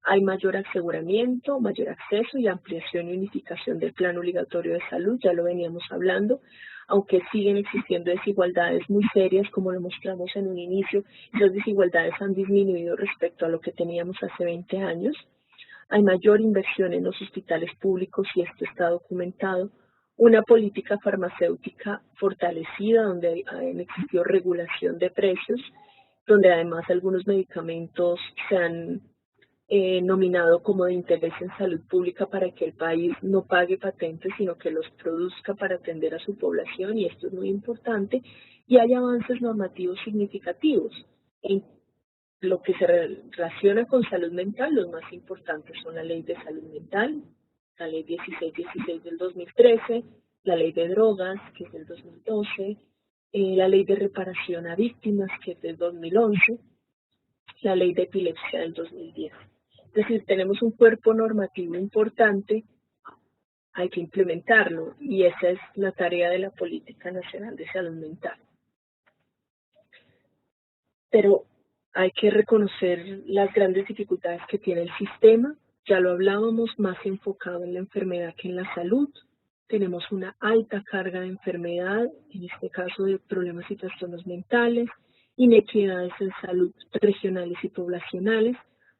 Hay mayor aseguramiento, mayor acceso y ampliación y unificación del plan obligatorio de salud, ya lo veníamos hablando, aunque siguen existiendo desigualdades muy serias, como lo mostramos en un inicio, las desigualdades han disminuido respecto a lo que teníamos hace 20 años. Hay mayor inversión en los hospitales públicos y esto está documentado. Una política farmacéutica fortalecida donde ha existido regulación de precios, donde además algunos medicamentos se han nominado como de interés en salud pública para que el país no pague patentes, sino que los produzca para atender a su población, y esto es muy importante, y hay avances normativos significativos. En lo que se relaciona con salud mental, los más importantes son la Ley de Salud Mental, la Ley 1616 del 2013, la Ley de Drogas, que es del 2012, la Ley de Reparación a Víctimas, que es del 2011, la Ley de Epilepsia del 2010. Es decir, tenemos un cuerpo normativo importante, hay que implementarlo, y esa es la tarea de la Política Nacional de Salud Mental. Pero hay que reconocer las grandes dificultades que tiene el sistema. Ya lo hablábamos, más enfocado en la enfermedad que en la salud. Tenemos una alta carga de enfermedad, en este caso de problemas y trastornos mentales, inequidades en salud regionales y poblacionales,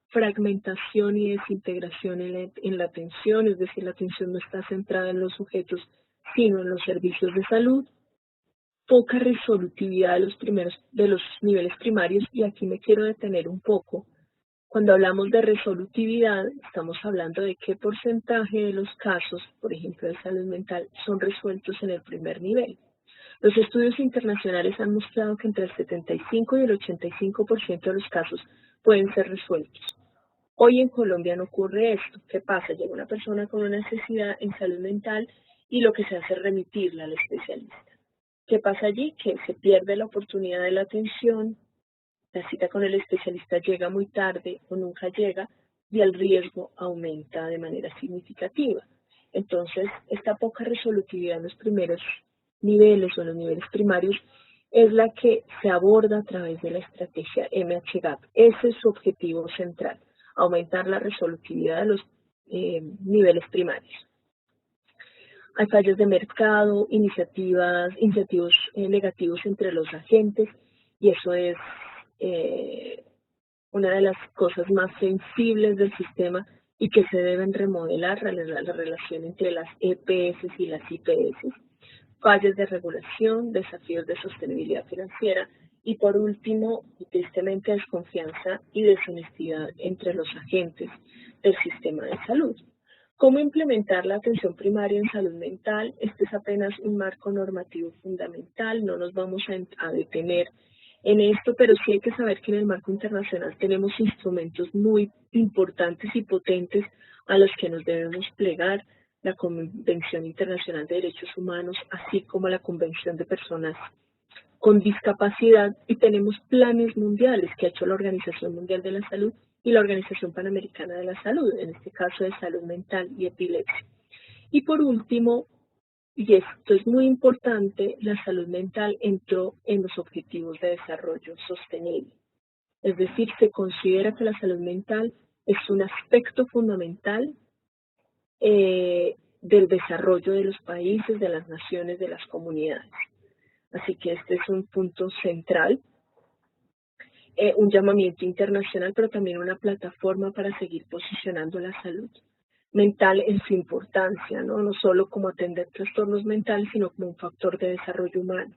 fragmentación y desintegración en la atención, es decir, la atención no está centrada en los sujetos, sino en los servicios de salud, poca resolutividad de los niveles primarios, y aquí me quiero detener un poco. Cuando hablamos de resolutividad, estamos hablando de qué porcentaje de los casos, por ejemplo, de salud mental, son resueltos en el primer nivel. Los estudios internacionales han mostrado que entre el 75 y el 85% de los casos pueden ser resueltos. Hoy en Colombia no ocurre esto. ¿Qué pasa? Llega una persona con una necesidad en salud mental y lo que se hace es remitirla al especialista. ¿Qué pasa allí? Que se pierde la oportunidad de la atención, la cita con el especialista llega muy tarde o nunca llega y el riesgo aumenta de manera significativa. Entonces, esta poca resolutividad en los primeros niveles o en los niveles primarios es la que se aborda a través de la estrategia MHGAP. Ese es su objetivo central, aumentar la resolutividad de los niveles primarios. Hay fallas de mercado, incentivos negativos entre los agentes, y eso es una de las cosas más sensibles del sistema y que se deben remodelar, la relación entre las EPS y las IPS, fallas de regulación, desafíos de sostenibilidad financiera y por último, y tristemente, desconfianza y deshonestidad entre los agentes del sistema de salud. ¿Cómo implementar la atención primaria en salud mental? Este es apenas un marco normativo fundamental, no nos vamos a detener en esto, pero sí hay que saber que en el marco internacional tenemos instrumentos muy importantes y potentes a los que nos debemos plegar: la Convención Internacional de Derechos Humanos, así como la Convención de Personas con Discapacidad, y tenemos planes mundiales que ha hecho la Organización Mundial de la Salud y la Organización Panamericana de la Salud, en este caso de salud mental y epilepsia. Y por último, y esto es muy importante, la salud mental entró en los Objetivos de Desarrollo Sostenible. Es decir, se considera que la salud mental es un aspecto fundamental del desarrollo de los países, de las naciones, de las comunidades. Así que este es un punto central, un llamamiento internacional, pero también una plataforma para seguir posicionando la salud mental en su importancia, no solo como atender trastornos mentales, sino como un factor de desarrollo humano.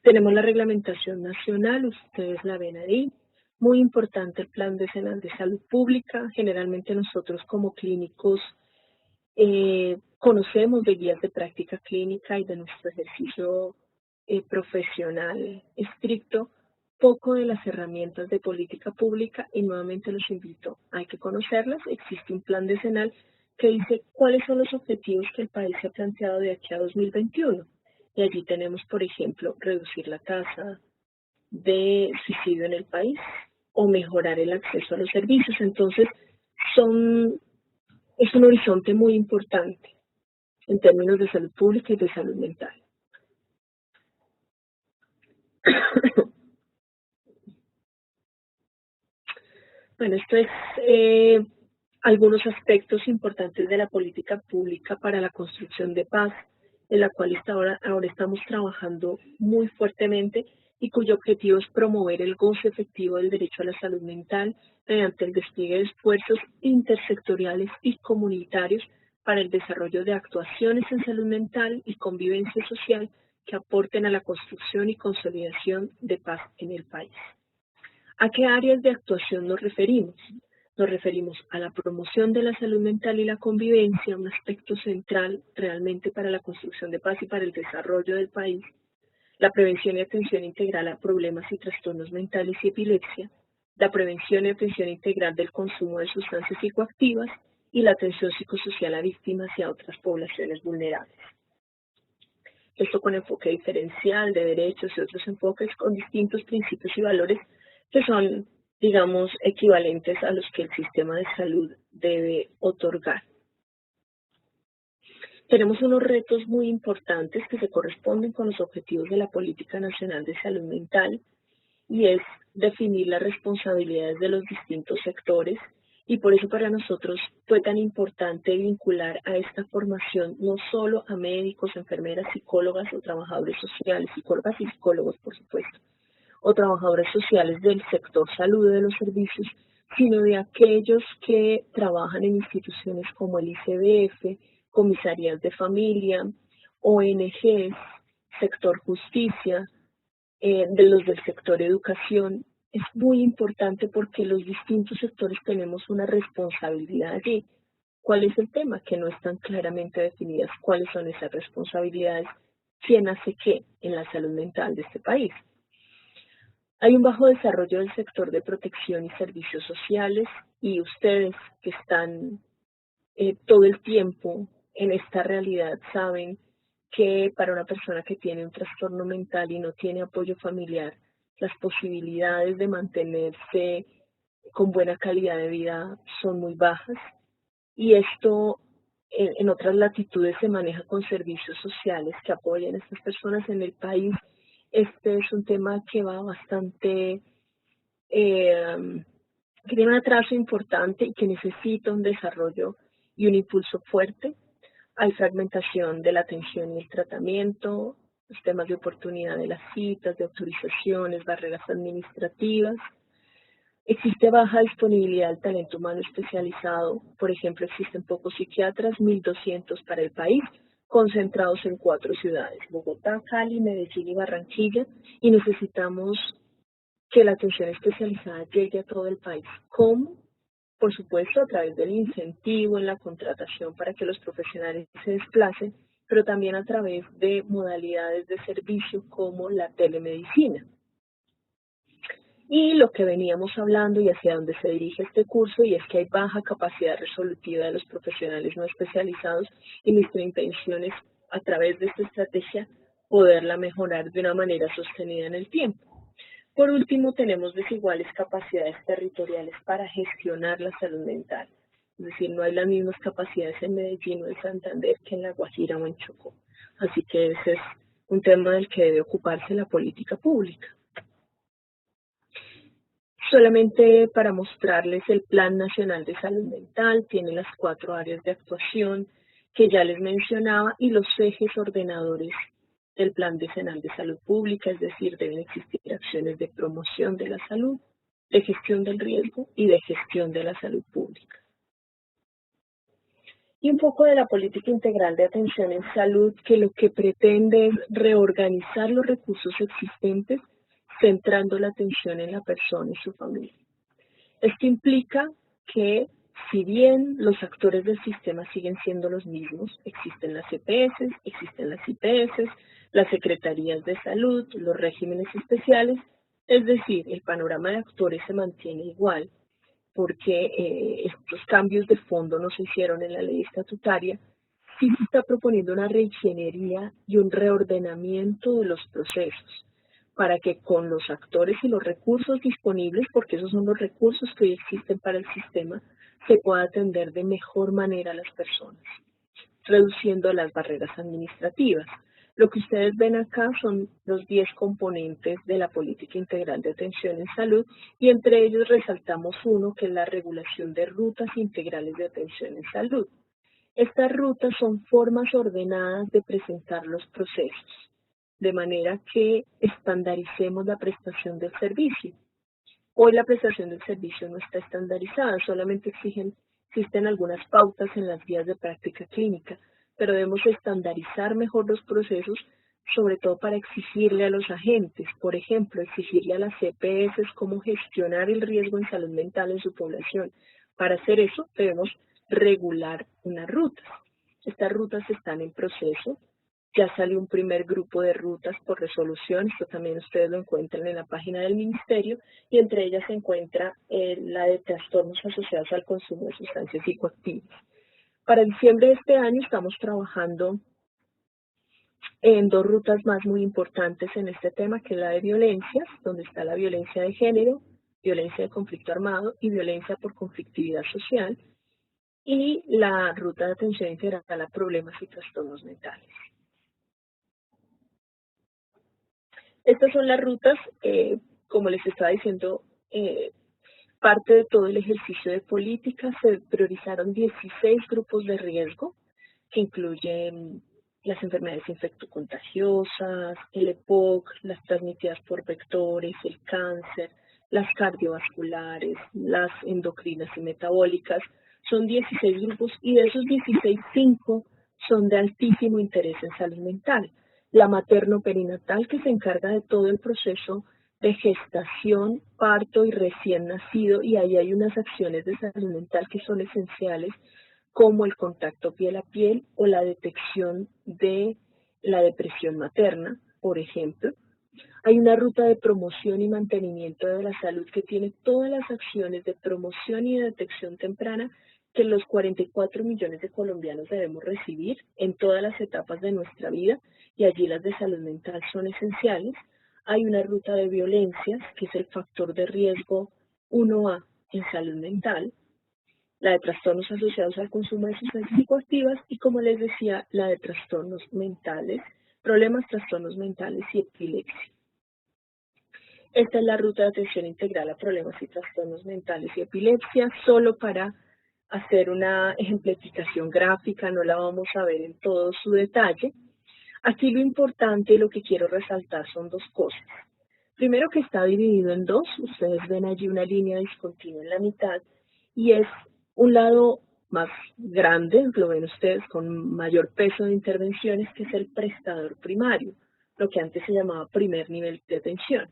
Tenemos la reglamentación nacional, ustedes la ven ahí. Muy importante el Plan Decenal de Salud Pública. Generalmente nosotros como clínicos conocemos de guías de práctica clínica y de nuestro ejercicio profesional estricto, poco de las herramientas de política pública, y nuevamente los invito, hay que conocerlas. Existe un plan decenal que dice cuáles son los objetivos que el país se ha planteado de aquí a 2021. Y allí tenemos, por ejemplo, reducir la tasa de suicidio en el país o mejorar el acceso a los servicios. Entonces, es un horizonte muy importante en términos de salud pública y de salud mental. Bueno, esto es algunos aspectos importantes de la política pública para la construcción de paz, en la cual ahora estamos trabajando muy fuertemente y cuyo objetivo es promover el goce efectivo del derecho a la salud mental mediante el despliegue de esfuerzos intersectoriales y comunitarios para el desarrollo de actuaciones en salud mental y convivencia social que aporten a la construcción y consolidación de paz en el país. ¿A qué áreas de actuación nos referimos? Nos referimos a la promoción de la salud mental y la convivencia, un aspecto central realmente para la construcción de paz y para el desarrollo del país, la prevención y atención integral a problemas y trastornos mentales y epilepsia, la prevención y atención integral del consumo de sustancias psicoactivas y la atención psicosocial a víctimas y a otras poblaciones vulnerables. Esto con enfoque diferencial de derechos y otros enfoques con distintos principios y valores que son, digamos, equivalentes a los que el sistema de salud debe otorgar. Tenemos unos retos muy importantes que se corresponden con los objetivos de la Política Nacional de Salud Mental, y es definir las responsabilidades de los distintos sectores, y por eso para nosotros fue tan importante vincular a esta formación no solo a médicos, enfermeras, psicólogas o trabajadores sociales, psicólogas y psicólogos, por supuesto, o trabajadores sociales del sector salud de los servicios, sino de aquellos que trabajan en instituciones como el ICBF, comisarías de familia, ONGs, sector justicia, de los del sector educación. Es muy importante porque los distintos sectores tenemos una responsabilidad allí. ¿Cuál es el tema? Que no están claramente definidas cuáles son esas responsabilidades, quién hace qué en la salud mental de este país. Hay un bajo desarrollo del sector de protección y servicios sociales, y ustedes que están todo el tiempo en esta realidad saben que para una persona que tiene un trastorno mental y no tiene apoyo familiar, las posibilidades de mantenerse con buena calidad de vida son muy bajas, y esto en otras latitudes se maneja con servicios sociales que apoyan a estas personas. En el país este es un tema que va bastante, que tiene un atraso importante y que necesita un desarrollo y un impulso fuerte. Hay fragmentación de la atención y el tratamiento, los temas de oportunidad de las citas, de autorizaciones, barreras administrativas. Existe baja disponibilidad del talento humano especializado. Por ejemplo, existen pocos psiquiatras, 1.200 para el país, concentrados en 4 ciudades, Bogotá, Cali, Medellín y Barranquilla, y necesitamos que la atención especializada llegue a todo el país. ¿Cómo? Por supuesto, a través del incentivo en la contratación para que los profesionales se desplacen, pero también a través de modalidades de servicio como la telemedicina. Y lo que veníamos hablando y hacia dónde se dirige este curso, y es que hay baja capacidad resolutiva de los profesionales no especializados, y nuestra intención es, a través de esta estrategia, poderla mejorar de una manera sostenida en el tiempo. Por último, tenemos desiguales capacidades territoriales para gestionar la salud mental. Es decir, no hay las mismas capacidades en Medellín o en Santander que en La Guajira o en Chocó. Así que ese es un tema del que debe ocuparse la política pública. Solamente para mostrarles el Plan Nacional de Salud Mental, tiene las 4 áreas de actuación que ya les mencionaba y los ejes ordenadores del Plan Decenal de Salud Pública, es decir, deben existir acciones de promoción de la salud, de gestión del riesgo y de gestión de la salud pública. Y un poco de la política integral de atención en salud, que lo que pretende es reorganizar los recursos existentes, centrando la atención en la persona y su familia. Esto implica que, si bien los actores del sistema siguen siendo los mismos, existen las EPS, existen las IPS, las secretarías de salud, los regímenes especiales, es decir, el panorama de actores se mantiene igual, porque estos cambios de fondo no se hicieron en la ley estatutaria. Sí se está proponiendo una reingeniería y un reordenamiento de los procesos para que con los actores y los recursos disponibles, porque esos son los recursos que hoy existen para el sistema, se pueda atender de mejor manera a las personas, reduciendo las barreras administrativas. Lo que ustedes ven acá son los 10 componentes de la política integral de atención en salud y entre ellos resaltamos uno que es la regulación de rutas integrales de atención en salud. Estas rutas son formas ordenadas de presentar los procesos, de manera que estandaricemos la prestación del servicio. Hoy la prestación del servicio no está estandarizada, solamente existen algunas pautas en las guías de práctica clínica, pero debemos estandarizar mejor los procesos, sobre todo para exigirle a los agentes, por ejemplo, exigirle a las EPS cómo gestionar el riesgo en salud mental en su población. Para hacer eso debemos regular unas rutas. Estas rutas están en proceso. Ya salió un primer grupo de rutas por resolución, esto también ustedes lo encuentran en la página del Ministerio, y entre ellas se encuentra la de trastornos asociados al consumo de sustancias psicoactivas. Para diciembre de este año estamos trabajando en 2 rutas más muy importantes en este tema, que es la de violencias, donde está la violencia de género, violencia de conflicto armado y violencia por conflictividad social, y la ruta de atención integral a problemas y trastornos mentales. Estas son las rutas, como les estaba diciendo, parte de todo el ejercicio de política. Se priorizaron 16 grupos de riesgo, que incluyen las enfermedades infectocontagiosas, el EPOC, las transmitidas por vectores, el cáncer, las cardiovasculares, las endocrinas y metabólicas. Son 16 grupos y de esos 16, 5 son de altísimo interés en salud mental. La materno-perinatal, que se encarga de todo el proceso de gestación, parto y recién nacido, y ahí hay unas acciones de salud mental que son esenciales, como el contacto piel a piel o la detección de la depresión materna, por ejemplo. Hay una ruta de promoción y mantenimiento de la salud que tiene todas las acciones de promoción y de detección temprana que los 44 millones de colombianos debemos recibir en todas las etapas de nuestra vida, y allí las de salud mental son esenciales. Hay una ruta de violencias, que es el factor de riesgo 1A en salud mental, la de trastornos asociados al consumo de sustancias psicoactivas y, como les decía, la de trastornos mentales, problemas, trastornos mentales y epilepsia. Esta es la ruta de atención integral a problemas y trastornos mentales y epilepsia, solo para hacer una ejemplificación gráfica, no la vamos a ver en todo su detalle. Aquí lo importante y lo que quiero resaltar son 2 cosas. Primero, que está dividido en 2, ustedes ven allí una línea discontinua en la mitad, y es un lado más grande, lo ven ustedes, con mayor peso de intervenciones, que es el prestador primario, lo que antes se llamaba primer nivel de atención.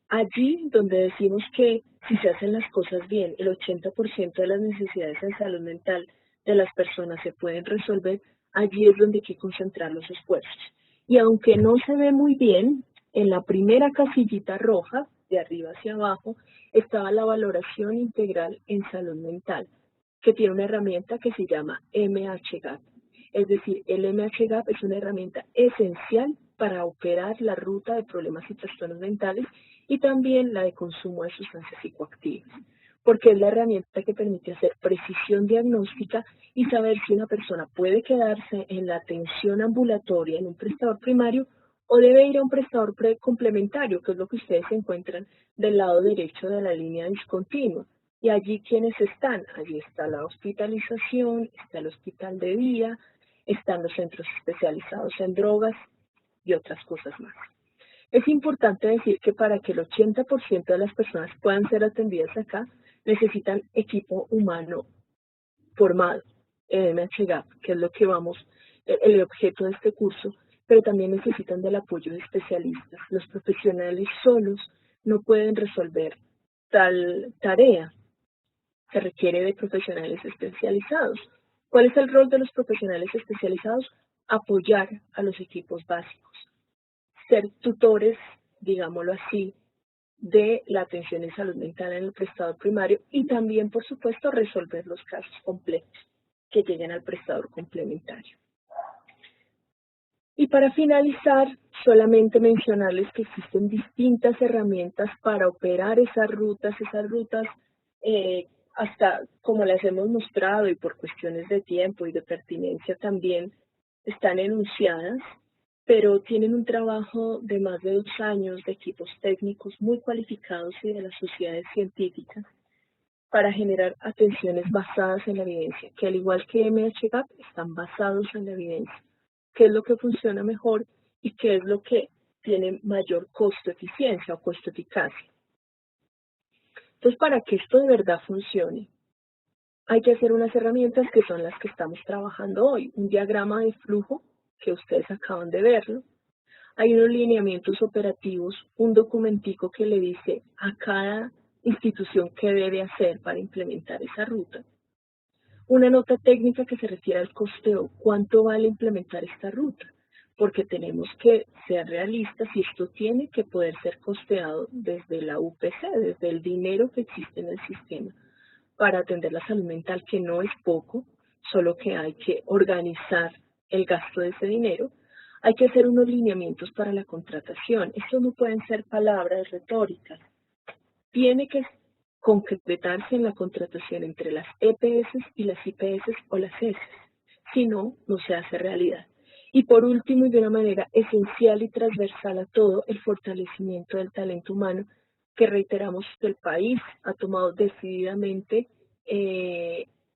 Allí donde decimos que si se hacen las cosas bien, el 80% de las necesidades en salud mental de las personas se pueden resolver, allí es donde hay que concentrar los esfuerzos. Y aunque no se ve muy bien, en la primera casillita roja, de arriba hacia abajo, estaba la valoración integral en salud mental, que tiene una herramienta que se llama MHGAP. Es decir, el MHGAP es una herramienta esencial para operar la ruta de problemas y trastornos mentales y también la de consumo de sustancias psicoactivas, porque es la herramienta que permite hacer precisión diagnóstica y saber si una persona puede quedarse en la atención ambulatoria en un prestador primario o debe ir a un prestador complementario, que es lo que ustedes encuentran del lado derecho de la línea discontinua. Y allí, ¿quiénes están? Allí está la hospitalización, está el hospital de día, están los centros especializados en drogas y otras cosas más. Es importante decir que para que el 80% de las personas puedan ser atendidas acá, necesitan equipo humano formado en MHGAP, que es lo que el objeto de este curso, pero también necesitan del apoyo de especialistas. Los profesionales solos no pueden resolver tal tarea. Se requiere de profesionales especializados. ¿Cuál es el rol de los profesionales especializados? Apoyar a los equipos básicos, ser tutores, digámoslo así, de la atención en salud mental en el prestador primario y también, por supuesto, resolver los casos complejos que lleguen al prestador complementario. Y para finalizar, solamente mencionarles que existen distintas herramientas para operar esas rutas hasta como las hemos mostrado y por cuestiones de tiempo y de pertinencia también están enunciadas, pero tienen un trabajo de más de 2 años de equipos técnicos muy cualificados y de las sociedades científicas para generar atenciones basadas en la evidencia, que al igual que MHGAP están basados en la evidencia. ¿Qué es lo que funciona mejor y qué es lo que tiene mayor costo-eficiencia o costo-eficacia? Entonces, para que esto de verdad funcione, hay que hacer unas herramientas que son las que estamos trabajando hoy. Un diagrama de flujo, que ustedes acaban de verlo. Hay unos lineamientos operativos, un documentico que le dice a cada institución qué debe hacer para implementar esa ruta. Una nota técnica que se refiere al costeo, cuánto vale implementar esta ruta, porque tenemos que ser realistas y esto tiene que poder ser costeado desde la UPC, desde el dinero que existe en el sistema para atender la salud mental, que no es poco, solo que hay que organizar el gasto de ese dinero. Hay que hacer unos lineamientos para la contratación. Estos no pueden ser palabras retóricas. Tiene que concretarse en la contratación entre las EPS y las IPS o las ES. Si no, no se hace realidad. Y por último, y de una manera esencial y transversal a todo, el fortalecimiento del talento humano, que reiteramos que el país ha tomado decididamente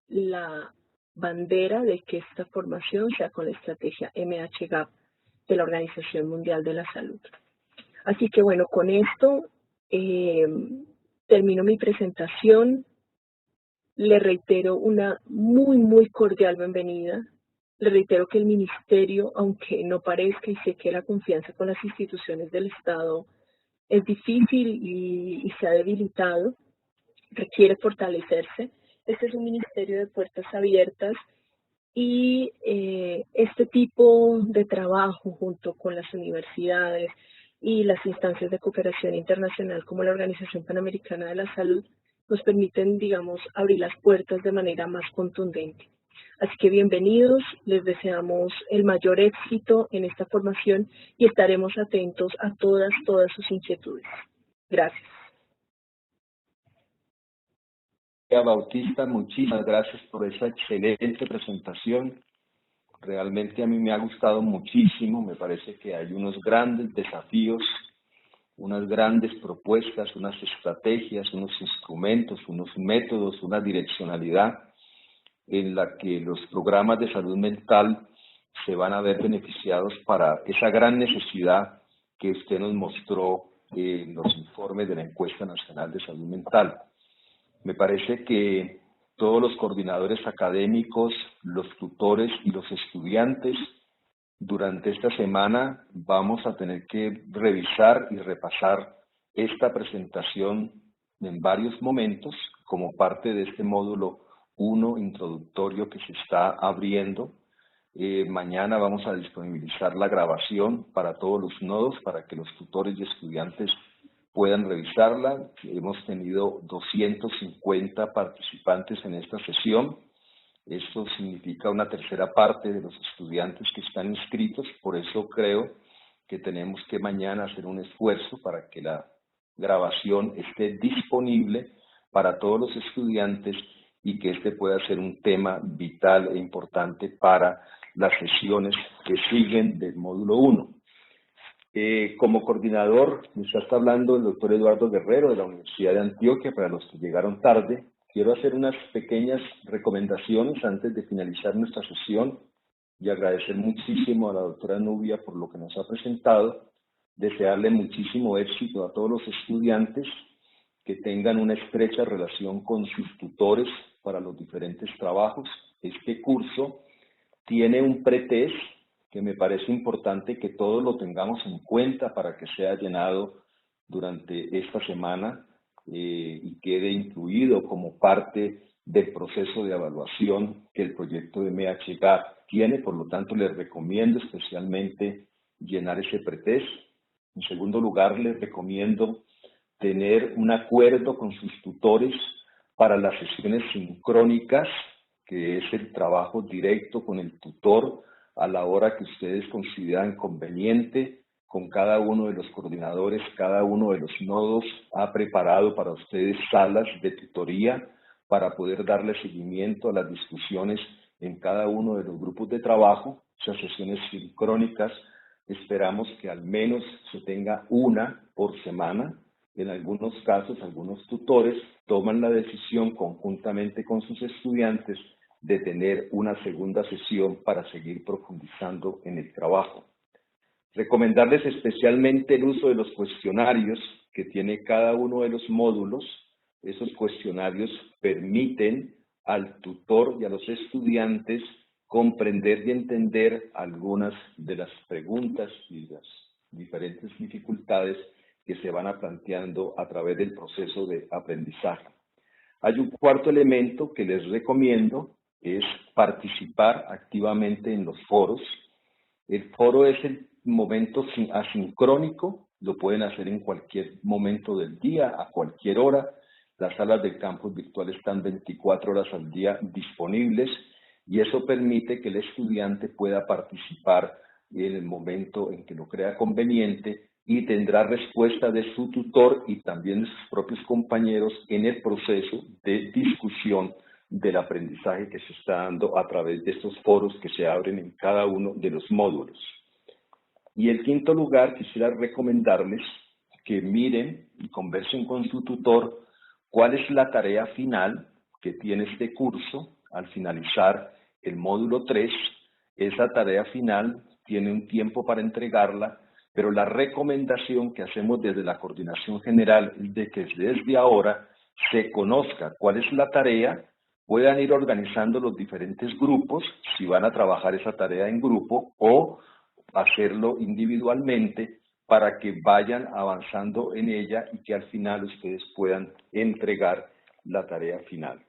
la bandera de que esta formación sea con la estrategia MHGAP de la Organización Mundial de la Salud. Así que bueno, con esto termino mi presentación. Le reitero una muy cordial bienvenida. Le reitero que el Ministerio, aunque no parezca y sé que la confianza con las instituciones del Estado es difícil y se ha debilitado, requiere fortalecerse. Este es un ministerio de puertas abiertas y este tipo de trabajo junto con las universidades y las instancias de cooperación internacional como la Organización Panamericana de la Salud nos permiten, digamos, abrir las puertas de manera más contundente. Así que bienvenidos, les deseamos el mayor éxito en esta formación y estaremos atentos a todas sus inquietudes. Gracias. Bautista, muchísimas gracias por esa excelente presentación. Realmente a mí me ha gustado muchísimo, me parece que hay unos grandes desafíos, unas grandes propuestas, unas estrategias, unos instrumentos, unos métodos, una direccionalidad en la que los programas de salud mental se van a ver beneficiados para esa gran necesidad que usted nos mostró en los informes de la Encuesta Nacional de Salud Mental. Me parece que todos los coordinadores académicos, los tutores y los estudiantes durante esta semana vamos a tener que revisar y repasar esta presentación en varios momentos como parte de este módulo 1 introductorio que se está abriendo. Mañana vamos a disponibilizar la grabación para todos los nodos para que los tutores y estudiantes puedan revisarla. Hemos tenido 250 participantes en esta sesión. Esto significa una tercera parte de los estudiantes que están inscritos, por eso creo que tenemos que mañana hacer un esfuerzo para que la grabación esté disponible para todos los estudiantes y que este pueda ser un tema vital e importante para las sesiones que siguen del módulo 1. Como coordinador, me está hablando el doctor Eduardo Guerrero de la Universidad de Antioquia. Para los que llegaron tarde, quiero hacer unas pequeñas recomendaciones antes de finalizar nuestra sesión y agradecer muchísimo a la doctora Nubia por lo que nos ha presentado, desearle muchísimo éxito a todos los estudiantes, que tengan una estrecha relación con sus tutores para los diferentes trabajos. Este curso tiene un pretest que me parece importante que todos lo tengamos en cuenta para que sea llenado durante esta semana y quede incluido como parte del proceso de evaluación que el proyecto de MHGAP tiene. Por lo tanto, les recomiendo especialmente llenar ese pretest. En segundo lugar, les recomiendo tener un acuerdo con sus tutores para las sesiones sincrónicas, que es el trabajo directo con el tutor a la hora que ustedes consideran conveniente. Con cada uno de los coordinadores, cada uno de los nodos ha preparado para ustedes salas de tutoría para poder darle seguimiento a las discusiones en cada uno de los grupos de trabajo. Esas sesiones sincrónicas esperamos que al menos se tenga una por semana. En algunos casos, algunos tutores toman la decisión conjuntamente con sus estudiantes de tener una segunda sesión para seguir profundizando en el trabajo. Recomendarles especialmente el uso de los cuestionarios que tiene cada uno de los módulos. Esos cuestionarios permiten al tutor y a los estudiantes comprender y entender algunas de las preguntas y las diferentes dificultades que se van planteando a través del proceso de aprendizaje. Hay un cuarto elemento que les recomiendo, es participar activamente en los foros. El foro es el momento asincrónico, lo pueden hacer en cualquier momento del día, a cualquier hora. Las salas del campus virtual están 24 horas al día disponibles y eso permite que el estudiante pueda participar en el momento en que lo crea conveniente y tendrá respuesta de su tutor y también de sus propios compañeros en el proceso de discusión del aprendizaje que se está dando a través de estos foros que se abren en cada uno de los módulos. Y en quinto lugar, quisiera recomendarles que miren y conversen con su tutor cuál es la tarea final que tiene este curso al finalizar el módulo 3. Esa tarea final tiene un tiempo para entregarla, pero la recomendación que hacemos desde la Coordinación General es de que desde ahora se conozca cuál es la tarea, puedan ir organizando los diferentes grupos, si van a trabajar esa tarea en grupo o hacerlo individualmente para que vayan avanzando en ella y que al final ustedes puedan entregar la tarea final.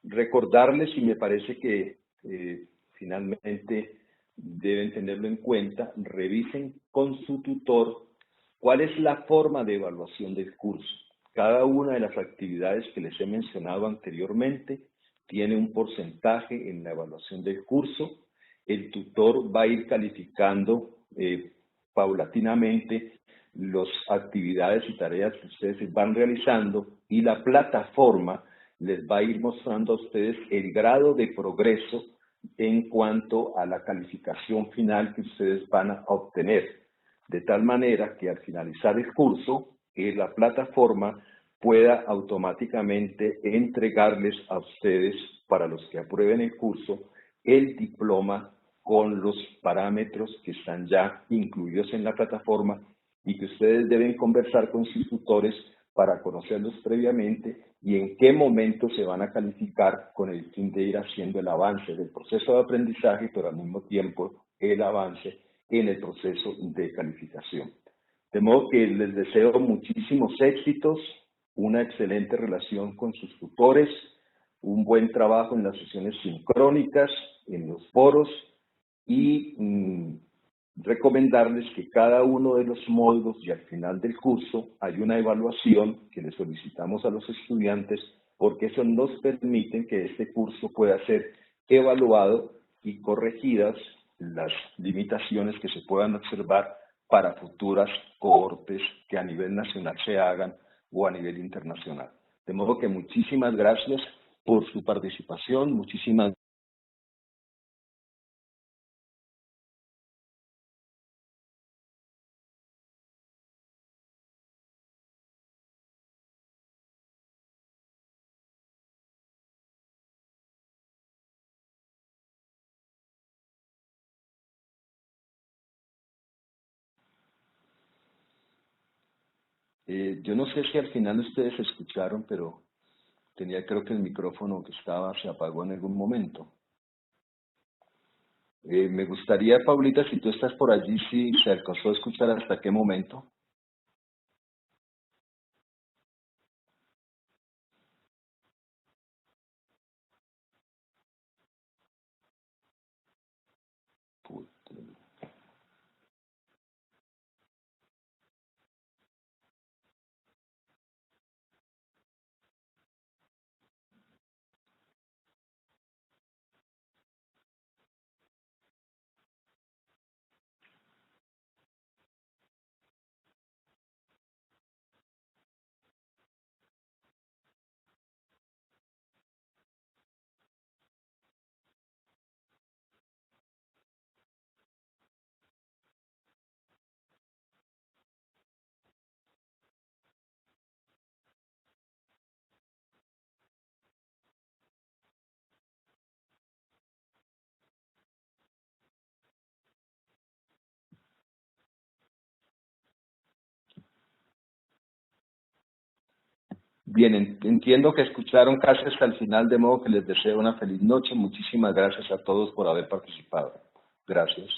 Recordarles, y me parece que finalmente deben tenerlo en cuenta, revisen con su tutor cuál es la forma de evaluación del curso. Cada una de las actividades que les he mencionado anteriormente tiene un porcentaje en la evaluación del curso. El tutor va a ir calificando paulatinamente las actividades y tareas que ustedes van realizando y la plataforma les va a ir mostrando a ustedes el grado de progreso en cuanto a la calificación final que ustedes van a obtener. De tal manera que al finalizar el curso, la plataforma pueda automáticamente entregarles a ustedes, para los que aprueben el curso, el diploma con los parámetros que están ya incluidos en la plataforma y que ustedes deben conversar con sus tutores para conocerlos previamente y en qué momento se van a calificar con el fin de ir haciendo el avance del proceso de aprendizaje, pero al mismo tiempo el avance en el proceso de calificación. De modo que les deseo muchísimos éxitos, una excelente relación con sus tutores, un buen trabajo en las sesiones sincrónicas, en los foros y recomendarles que cada uno de los módulos y al final del curso hay una evaluación que le solicitamos a los estudiantes porque eso nos permite que este curso pueda ser evaluado y corregidas las limitaciones que se puedan observar para futuras cohortes que a nivel nacional se hagan o a nivel internacional. De modo que muchísimas gracias por su participación, muchísimas Yo no sé si al final ustedes escucharon, pero tenía creo que el micrófono que estaba se apagó en algún momento. Me gustaría, Paulita, si tú estás por allí, si se alcanzó a escuchar hasta qué momento. Bien, entiendo que escucharon casi hasta el final, de modo que les deseo una feliz noche. Muchísimas gracias a todos por haber participado. Gracias.